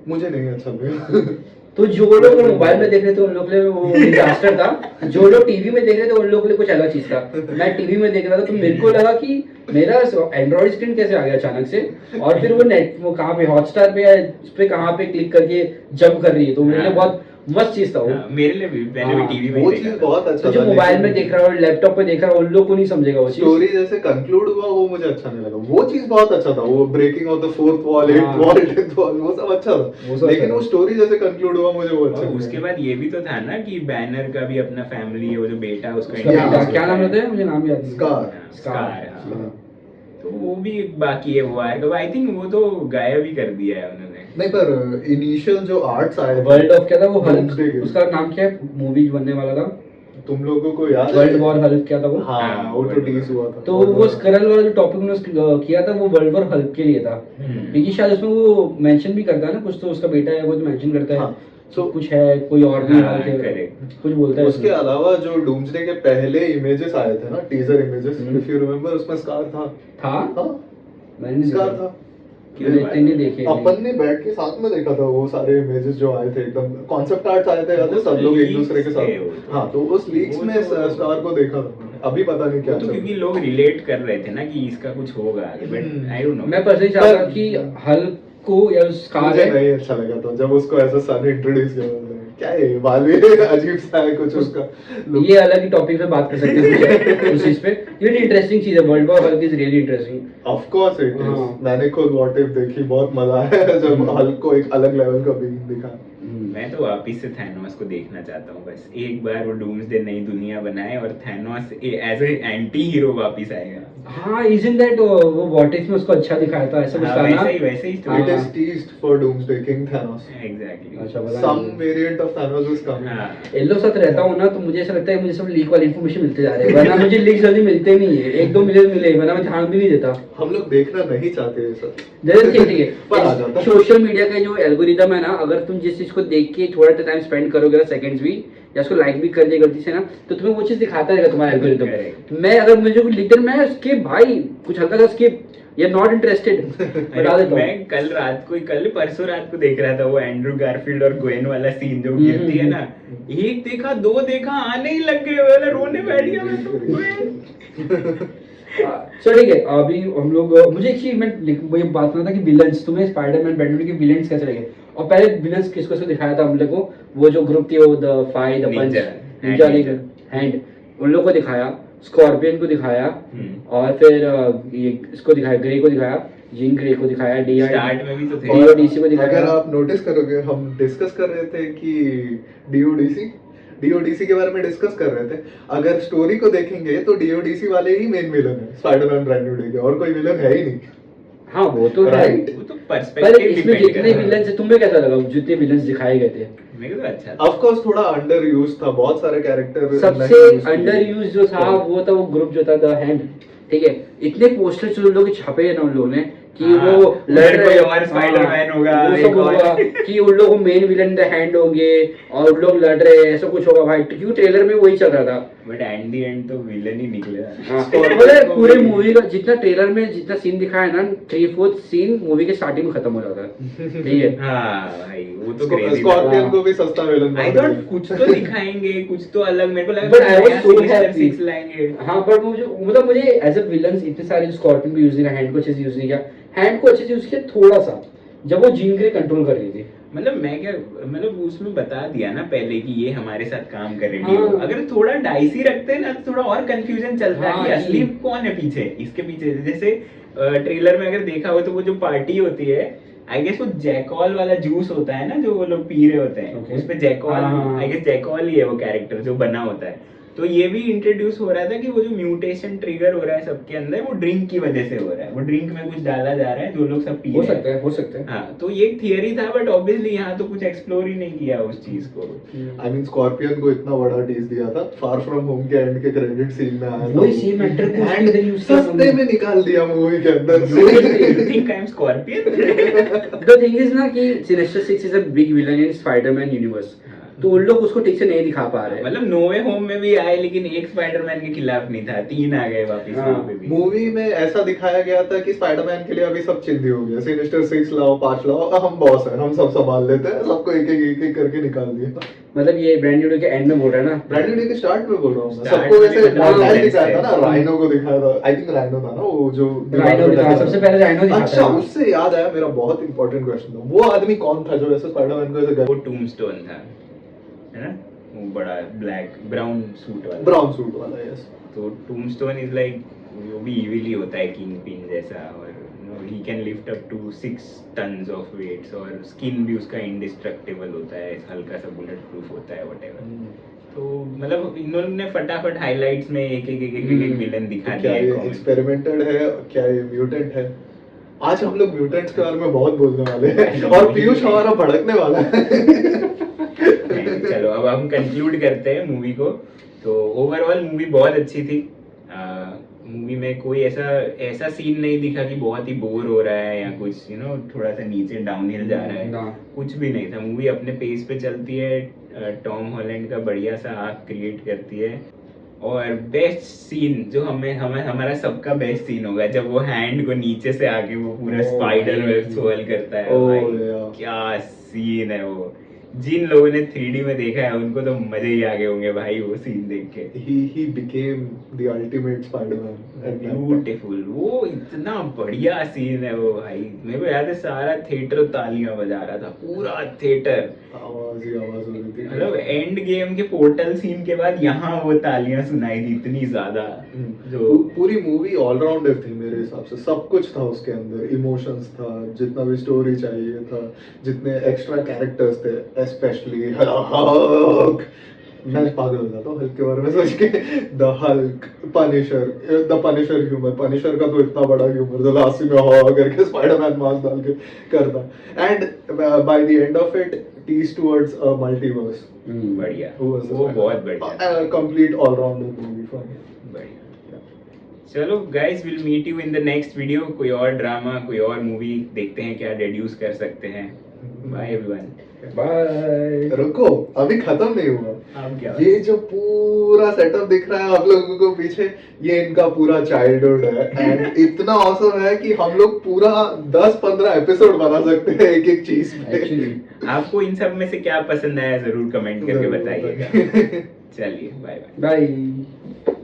[SPEAKER 2] मुझे नहीं अच्छा लगा।
[SPEAKER 3] तो जो लोग मोबाइल में देख रहे थे उन लोग के लिए वो डिजास्टर था, जो लोग टीवी में देख रहे थे उन लोग के लिए कुछ अलग चीज था। मैं टीवी में देख रहा था तो मेरे को लगा कि मेरा एंड्रॉइड स्क्रीन कैसे आ गया अचानक से, और फिर वो नेट वो कहाँ पे हॉटस्टार पे या इस पे कहाँ पे क्लिक करके जंप कर रही है, तो मेरे लिए बहुत मस्त चीज था वो।
[SPEAKER 1] हाँ, मेरे लिए भी, मैंने भी
[SPEAKER 3] हाँ,
[SPEAKER 1] टीवी में
[SPEAKER 2] वो
[SPEAKER 1] ही देखा
[SPEAKER 2] चीज
[SPEAKER 1] था।
[SPEAKER 2] बहुत अच्छा
[SPEAKER 3] तो जो
[SPEAKER 2] था,
[SPEAKER 3] मोबाइल में
[SPEAKER 2] लेकिन
[SPEAKER 3] देख रहा है और लैपटॉप पे देख रहा है उन लोग को नहीं समझेगा वो चीज।
[SPEAKER 2] स्टोरी जैसे कंक्लूड हुआ वो मुझे अच्छा नहीं लगा। वो चीज बहुत अच्छा था, वो breaking of the fourth wall, eighth
[SPEAKER 3] हाँ।
[SPEAKER 2] वॉल, टेंथ वॉल, वो सब अच्छा
[SPEAKER 3] वो
[SPEAKER 2] था,
[SPEAKER 3] सब
[SPEAKER 2] लेकिन
[SPEAKER 3] अच्छा
[SPEAKER 2] वो
[SPEAKER 3] था।
[SPEAKER 2] स्टोरी जैसे कंक्लूड हुआ मुझे वो अच्छा
[SPEAKER 1] और
[SPEAKER 2] नहीं
[SPEAKER 1] उसके
[SPEAKER 2] लगा।
[SPEAKER 1] बाद ये भी तो था ना कि बैनर का भी अपना फैमिली है, वो जो बेटा उसका
[SPEAKER 3] उसका
[SPEAKER 2] Yeah.
[SPEAKER 3] बेटा क्या नाम रहता है, मुझे नाम याद नहीं।
[SPEAKER 2] Scar.
[SPEAKER 1] स्कार।
[SPEAKER 3] हाँ।
[SPEAKER 1] तो वो भी बाकी है, वो आएगा आई थिंक, वो तो गायब ही कर दिया है उन्होंने।
[SPEAKER 2] नहीं, पर इनिशियल जो आर्ट्स आए थे,
[SPEAKER 3] वर्ल्ड ऑफ क्या था वो हल्क,
[SPEAKER 2] Doomsday के।
[SPEAKER 3] उसका नाम क्या है, मूवी बनने वाला था,
[SPEAKER 2] तुम लोगों को याद है?
[SPEAKER 3] वर्ल्ड वॉर हल्क क्या था वो।
[SPEAKER 2] हाँ, वो तो
[SPEAKER 1] World
[SPEAKER 2] टीज
[SPEAKER 1] War।
[SPEAKER 2] हुआ था।
[SPEAKER 3] तो वो स्क्रल वाला जो टॉपिक उन्होंने किया था वो वर्ल्ड वॉर हल्क के लिए था, क्योंकि शायद उसमें वो मेंशन भी करता है ना कुछ, तो उसका बेटा है वो तो मेंशन करता है।
[SPEAKER 2] हाँ,
[SPEAKER 3] तो
[SPEAKER 2] so-
[SPEAKER 3] कुछ है, कोई और भी
[SPEAKER 1] हाँ,
[SPEAKER 3] हल्क है,
[SPEAKER 1] correct।
[SPEAKER 3] कुछ बोलता है
[SPEAKER 2] उसके
[SPEAKER 3] उसमें।
[SPEAKER 2] अलावा जो डूम्सडे के पहले इमेजेस आए थे ना, teaser images,
[SPEAKER 3] hmm.
[SPEAKER 2] If you remember, उसमें स्कार था।
[SPEAKER 3] था,
[SPEAKER 2] हाँ,
[SPEAKER 3] मैंने नहीं
[SPEAKER 2] स्कार
[SPEAKER 3] देखा।
[SPEAKER 2] था।
[SPEAKER 3] नहीं देखे
[SPEAKER 2] अपन ने बैठ के साथ में देखा था वो सारे इमेजेस जो आए थे, एकदम कॉन्सेप्ट आर्ट्स आए थे, याद है?
[SPEAKER 1] वो
[SPEAKER 2] सब
[SPEAKER 1] तो
[SPEAKER 2] लोग एक
[SPEAKER 1] leaks
[SPEAKER 2] दूसरे के
[SPEAKER 1] थे वो
[SPEAKER 2] साथ।
[SPEAKER 1] तो।
[SPEAKER 2] हाँ, तो उस लीक्स
[SPEAKER 1] वो
[SPEAKER 2] में
[SPEAKER 1] तो-
[SPEAKER 2] स्टार को देखा था मैंने। अभी पता नहीं क्या
[SPEAKER 1] वो तो
[SPEAKER 2] चल
[SPEAKER 1] क्योंकि
[SPEAKER 2] रहा है।
[SPEAKER 1] लोग रिलेट कर रहे थे ना कि इसका कुछ होगा आगे, बट आई डोंट नो।
[SPEAKER 3] मैं पर्सनली चाहता
[SPEAKER 2] पर-
[SPEAKER 3] कि हल्क को या स्कार
[SPEAKER 2] मुझे
[SPEAKER 3] है,
[SPEAKER 2] नहीं अच्छा लगा था जब उसको ऐसा सन इंट्रोड्यूस किया था। क्या है ये बाल भी अजीब सा है कुछ उसका look।
[SPEAKER 3] ये अलग ही टॉपिक पे बात कर सकते हैं उस चीज पे। ये इंटरेस्टिंग चीज है, world war Hulk is really interesting.
[SPEAKER 2] Of course it
[SPEAKER 3] हाँ।
[SPEAKER 2] इज। मैंने खुद व्हाट इफ देखी, बहुत मजा आया जब हल्क को एक अलग लेवल का बीइंग दिखा।
[SPEAKER 1] मैं तो वापिस से थैनोस को देखना चाहता हूँ, बस एक बार वो डूम्सडे नई दुनिया बनाए और Thanos as a anti hero वापिस आएगा।
[SPEAKER 3] हाँ, isn't that वो व्हाट इफ में उसको अच्छा दिखाया था, ऐसा कुछ
[SPEAKER 1] हाँ,
[SPEAKER 3] था ना।
[SPEAKER 1] वैसे ही
[SPEAKER 2] It
[SPEAKER 1] story।
[SPEAKER 2] is teased for Doomsday King Thanos.
[SPEAKER 1] Exactly।
[SPEAKER 3] अच्छा, पता
[SPEAKER 2] Some
[SPEAKER 3] नहीं।
[SPEAKER 2] variant of Thanos is coming.
[SPEAKER 1] हाँ।
[SPEAKER 3] इन लोग साथ रहता हूँ ना तो मुझे ऐसा लगता है मुझे सब लीक वाली इन्फॉर्मेशन मिलते जा रहे हैं, वरना मुझे लीक जल्दी मिलते नहीं है, एक दो मिले वरना मैं ध्यान भी नहीं देता।
[SPEAKER 2] हम लोग देखना नहीं चाहते ये सब।
[SPEAKER 3] ठीक
[SPEAKER 2] पर आ जाता
[SPEAKER 3] है,
[SPEAKER 2] है।
[SPEAKER 3] सोशल मीडिया का जो एल्गोरिदम है ना, अगर तुम जिस चीज को देख के थोड़ा टाइम स्पेंड करोगे ना, सेकंड्स भी, या उसको लाइक भी कर दिया गलती से ना, तो तुम्हें वो चीज दिखाता रहेगा तुम्हारा एल्गोरिदम।
[SPEAKER 1] Correct।
[SPEAKER 3] मैं अगर मुझे कुछ लिखकर मैं स्किप भाई, कुछ हल्का सा स्किप, या नॉट इंटरेस्टेड बता देता हूँ।
[SPEAKER 1] मैं कल परसों रात को देख रहा था वो एंड्रू गारफील्ड और ग्वेन वाला सीन जो गिरती है ना, एक देखा दो देखा आने ही लग गए, वाला रोने बैठ गया मैं तो। Gwen।
[SPEAKER 3] चलो ठीक है, अभी हम लोग मुझे एक चीज मैं ये बात करना था कि विलन्स, तुम्हें स्पाइडरमैन बैटमैन के विलन्स कैसे लगे? और पहले विलन्स किसको दिखाया था हम लोग को, वो जो ग्रुप थी वो the five the punch
[SPEAKER 1] Ninja।
[SPEAKER 3] Ninja hand, उन लोग को दिखाया, स्कॉर्पियन को दिखाया, और फिर ये इसको दिखाया, ग्रे को दिखाया, जिन ग्रे को दिखाया,
[SPEAKER 1] स्टार्ट में भी तो थे।
[SPEAKER 3] और डीसी को दिखाया।
[SPEAKER 2] अगर आप नोटिस करोगे, हम डिस्कस कर रहे थे कि डीओडीसी के बारे में डिस्कस कर रहे थे। अगर स्टोरी को देखेंगे तो डीओडीसी वाले ही मेन विलन है स्पाइडरमैन ब्रांड न्यू डे के, और कोई विलन है ही नहीं।
[SPEAKER 3] हाँ वो तो है,
[SPEAKER 2] Right।
[SPEAKER 1] वो तो
[SPEAKER 3] पर
[SPEAKER 1] पर्सपेक्टिव
[SPEAKER 3] इसमें
[SPEAKER 1] डिपेंड
[SPEAKER 3] जितने
[SPEAKER 1] करता है।
[SPEAKER 3] विलन्स, तुम्हें कैसा लगा जितने विलन्स दिखाए गए थे?
[SPEAKER 1] मेरे को तो अच्छा था।
[SPEAKER 2] ऑफ कोर्स थोड़ा अंडर यूज था, बहुत सारे कैरेक्टर
[SPEAKER 3] सबसे अंडर यूज जो था वो था वो ग्रुप जो था द हैंड, ठीक है। इतने पोस्टर जो लोग छापे हैं ना उन लोगों ने कि
[SPEAKER 1] हाँ,
[SPEAKER 3] वो
[SPEAKER 1] उधर
[SPEAKER 3] लड़ रहे
[SPEAKER 1] कोई और Spider-Man होगा,
[SPEAKER 3] वो
[SPEAKER 1] एक
[SPEAKER 3] सब
[SPEAKER 1] और।
[SPEAKER 3] होगा कि उन लोगों मेन विलन द हैंड होंगे और उन लोग लड़ रहे हैं, ऐसा कुछ होगा भाई, क्यों ट्रेलर में वही चल रहा था।
[SPEAKER 1] बट एट द एंड तो विलन ही निकले।
[SPEAKER 3] हाँ,
[SPEAKER 2] Scorpion
[SPEAKER 3] मतलब
[SPEAKER 2] को
[SPEAKER 3] पूरे
[SPEAKER 2] भी-
[SPEAKER 3] मूवी का जितना ट्रेलर में जितना सीन दिखाया है ना, 3/4 सीन मूवी के स्टार्टिंग में खत्म हो जाता है, ठीक है।
[SPEAKER 1] हाँ भाई, वो तो क्रेजी।
[SPEAKER 2] स्कॉर्पियन को भी सस्ता विलन
[SPEAKER 1] आई थॉट कुछ तो दिखाएंगे, कुछ तो अलग, मेरे को लगा
[SPEAKER 3] But I was
[SPEAKER 1] नया
[SPEAKER 3] so
[SPEAKER 1] Sinister
[SPEAKER 3] happy।
[SPEAKER 1] Six लाएंगे।
[SPEAKER 3] हाँ, पर मुझे मतलब मुझे एज अ विलन्स इतने सारे स्कॉर्पियन को यूज नहीं किया, हैंड को अच्छे से यूज नहीं किया, हैंड को अच्छे से यूज किया थोड़ा सा, जब वो जीन ग्रे कंट्रोल कर रही थी।
[SPEAKER 1] मतलब मैं क्या, मतलब उसमें बता दिया ना पहले कि ये हमारे साथ काम कर रही है।
[SPEAKER 3] हाँ।
[SPEAKER 1] अगर थोड़ा डाइसी रखते हैं ना तो थोड़ा और कंफ्यूजन चलता है
[SPEAKER 3] हाँ,
[SPEAKER 1] कि असली
[SPEAKER 3] कि-
[SPEAKER 1] कौन है पीछे, इसके पीछे। जैसे ट्रेलर में अगर देखा हो तो वो जो पार्टी होती है, आई गेस वो जैकॉल वाला जूस होता है ना जो वो लोग पी रहे होते हैं,
[SPEAKER 3] Okay.
[SPEAKER 1] उस पे जैकॉल,
[SPEAKER 3] हाँ।
[SPEAKER 1] आई गेस जैकॉल ही है वो कैरेक्टर जो बना होता है। तो ये भी इंट्रोड्यूस हो रहा था कि वो जो म्यूटेशन ट्रिगर हो रहा है सबके अंदर, वो ड्रिंक की वजह से हो रहा है। वो ड्रिंक में कुछ डाला जा रहा है जो लोग सब पी
[SPEAKER 3] हो
[SPEAKER 1] रहे हैं।
[SPEAKER 3] सकता है, हो सकता है।
[SPEAKER 1] हाँ, तो ये एक थियरी था, बट ऑब्वियसली यहाँ तो कुछ एक्सप्लोर ही नहीं किया उस चीज को।
[SPEAKER 2] आई मीन स्कॉर्पियन को इतना बड़ा टीज दिया था, फार फ्रॉम होम के एंड के क्रेडिट सीन में आया था
[SPEAKER 3] वही सेम एक्टर को उसके इधर use किया
[SPEAKER 2] सस्ते में निकाल दिया मूवी के अंदर
[SPEAKER 1] You
[SPEAKER 2] से।
[SPEAKER 1] think I'm Scorpion?
[SPEAKER 3] The thing is ना कि Sinister Six is a big villain in Spider-Man universe, तो उन लोग उसको ठीक से नहीं दिखा पा रहे हैं।
[SPEAKER 1] मतलब नो वे होम में भी आए लेकिन एक स्पाइडरमैन के खिलाफ नहीं था, 3 आ गए वापस
[SPEAKER 3] हाँ।
[SPEAKER 1] वहाँ पे भी।
[SPEAKER 2] मूवी में ऐसा दिखाया गया था कि स्पाइडरमैन के लिए अभी सब चिंदी हो गया, सिनिस्टर 6 लाओ, 5 लाओ, हम बॉस हैं, हम सब संभाल लेते हैं, सबको एक एक करके निकाल दिया।
[SPEAKER 3] मतलब ये ब्रांड न्यू के एंड में बोल रहा है ना,
[SPEAKER 2] ब्रांड न्यू के स्टार्ट में बोल रहा हूँ मैं,
[SPEAKER 1] Start
[SPEAKER 2] सबको
[SPEAKER 1] में
[SPEAKER 2] वैसे
[SPEAKER 1] मतलब
[SPEAKER 2] मॉडल
[SPEAKER 1] villains
[SPEAKER 2] दिखाया था ना,
[SPEAKER 1] थे।
[SPEAKER 2] राइनो को दिखाया था, आई थिंक राइनो था ना वो जो
[SPEAKER 3] राइनो दिखा, सबसे पहले राइनो दिखाता
[SPEAKER 2] अच्छा,
[SPEAKER 3] है।
[SPEAKER 2] उससे याद आया, मेरा बहुत इंपॉर्टेंट क्वेश्चन था, वो आदमी कौन था जो ऐसे स्पाइडरमैन को ऐसे
[SPEAKER 1] वो टूमस्टोन था, है ना, वो बड़ा ब्लैक ब्राउन सूट वाला।
[SPEAKER 2] ब्राउन सूट वाला, यस।
[SPEAKER 1] तो टूमस्टोन इज लाइक, वो भी इविली होता है किंग पिन जैसा, और he can lift up to 6 tons of weights, और स्किन भी उसका इंडिस्ट्रक्टिबल होता है, हल्का सा बुलेट प्रूफ होता है, व्हाटएवर। तो मतलब इन्होंने फटाफट हाइलाइट्स में एक विलन दिखा
[SPEAKER 2] तो
[SPEAKER 1] दिया
[SPEAKER 2] क्या
[SPEAKER 1] है
[SPEAKER 2] ये
[SPEAKER 1] comic।
[SPEAKER 2] एक्सपेरिमेंटल है, क्या ये म्यूटेंट है? आज हम लोग म्यूटेंट्स के बारे में बहुत बोलने वाले हैं और पीयूष हमारा भड़कने वाला है।
[SPEAKER 1] नहीं, चलो अब हम कंक्लूड करते हैं मूवी को। तो ओवरऑल मूवी बहुत अच्छी थी। मूवी में कोई ऐसा सीन नहीं दिखा कि बहुत ही बोर हो रहा है या कुछ थोड़ा सा नीचे डाउनहिल जा रहा है,
[SPEAKER 3] ना।
[SPEAKER 1] कुछ भी नहीं था। मूवी अपने पेस पे चलती है, टॉम हॉलैंड का बढ़िया सा आर्क क्रिएट करती है। और बेस्ट सीन जो हमारा सबका बेस्ट सीन होगा, जब वो हैंड को नीचे से आके वो पूरा
[SPEAKER 3] Oh
[SPEAKER 1] स्पाइडर
[SPEAKER 3] भाई।
[SPEAKER 1] वेब सोल करता है।
[SPEAKER 2] Oh
[SPEAKER 1] भाई
[SPEAKER 2] yeah।
[SPEAKER 1] क्या सीन है वो। जिन लोगों ने 3D में देखा है उनको तो मजे ही आ गए होंगे भाई वो सीन देख के।
[SPEAKER 2] he became the ultimate Spider-Man at that time।
[SPEAKER 1] Beautiful, वो इतना बढ़िया सीन है वो भाई। मेरे को याद है सारा थिएटर तालियां बजा रहा था, पूरा थिएटर।
[SPEAKER 2] आवाज ही आवाज हो रही थी।
[SPEAKER 1] मतलब एंड गेम के पोर्टल सीन के बाद यहाँ वो तालियां सुनाई दी इतनी ज्यादा। जो
[SPEAKER 2] पूरी मूवी ऑलराउंडर थी मेरे हिसाब से, सब कुछ था उसके अंदर, इमोशंस था, जितना भी स्टोरी चाहिए था, जितने एक्स्ट्रा कैरेक्टर्स थे, स्पेशली हल्क। मैं पागल हो जाता हूँ हल्क के बारे में सोच के। The Hulk, the Punisher humour, Punisher का तो इतना बड़ा ह्यूमर जो लास्ट में हो करके स्पाइडरमैन मास्क डाल के करता, and by the end of it teases towards a multiverse.
[SPEAKER 1] बढ़िया, वो बहुत बढ़िया,
[SPEAKER 2] complete allrounder movie for me.
[SPEAKER 1] बढ़िया। चलो guys, will meet you in the next video. कोई और ड्रामा, कोई और मूवी देखते हैं क्या डेड्यूस कर सकते हैं। Bye everyone.
[SPEAKER 3] बाय।
[SPEAKER 2] रुको, अभी खत्म नहीं हुआ।
[SPEAKER 1] अब क्या?
[SPEAKER 2] ये जो पूरा सेटअप दिख रहा है आप लोगों को पीछे, ये इनका पूरा चाइल्डहुड है, एंड इतना ऑसम है कि हम लोग पूरा 10-15 एपिसोड बना सकते हैं एक एक चीज पे।
[SPEAKER 3] एक्चुअली
[SPEAKER 1] आपको इन सब में से क्या पसंद आया जरूर कमेंट करके
[SPEAKER 2] जरूर
[SPEAKER 1] बताइएगा।
[SPEAKER 2] बताइए।
[SPEAKER 1] चलिए, बाय बाय।
[SPEAKER 3] बाय।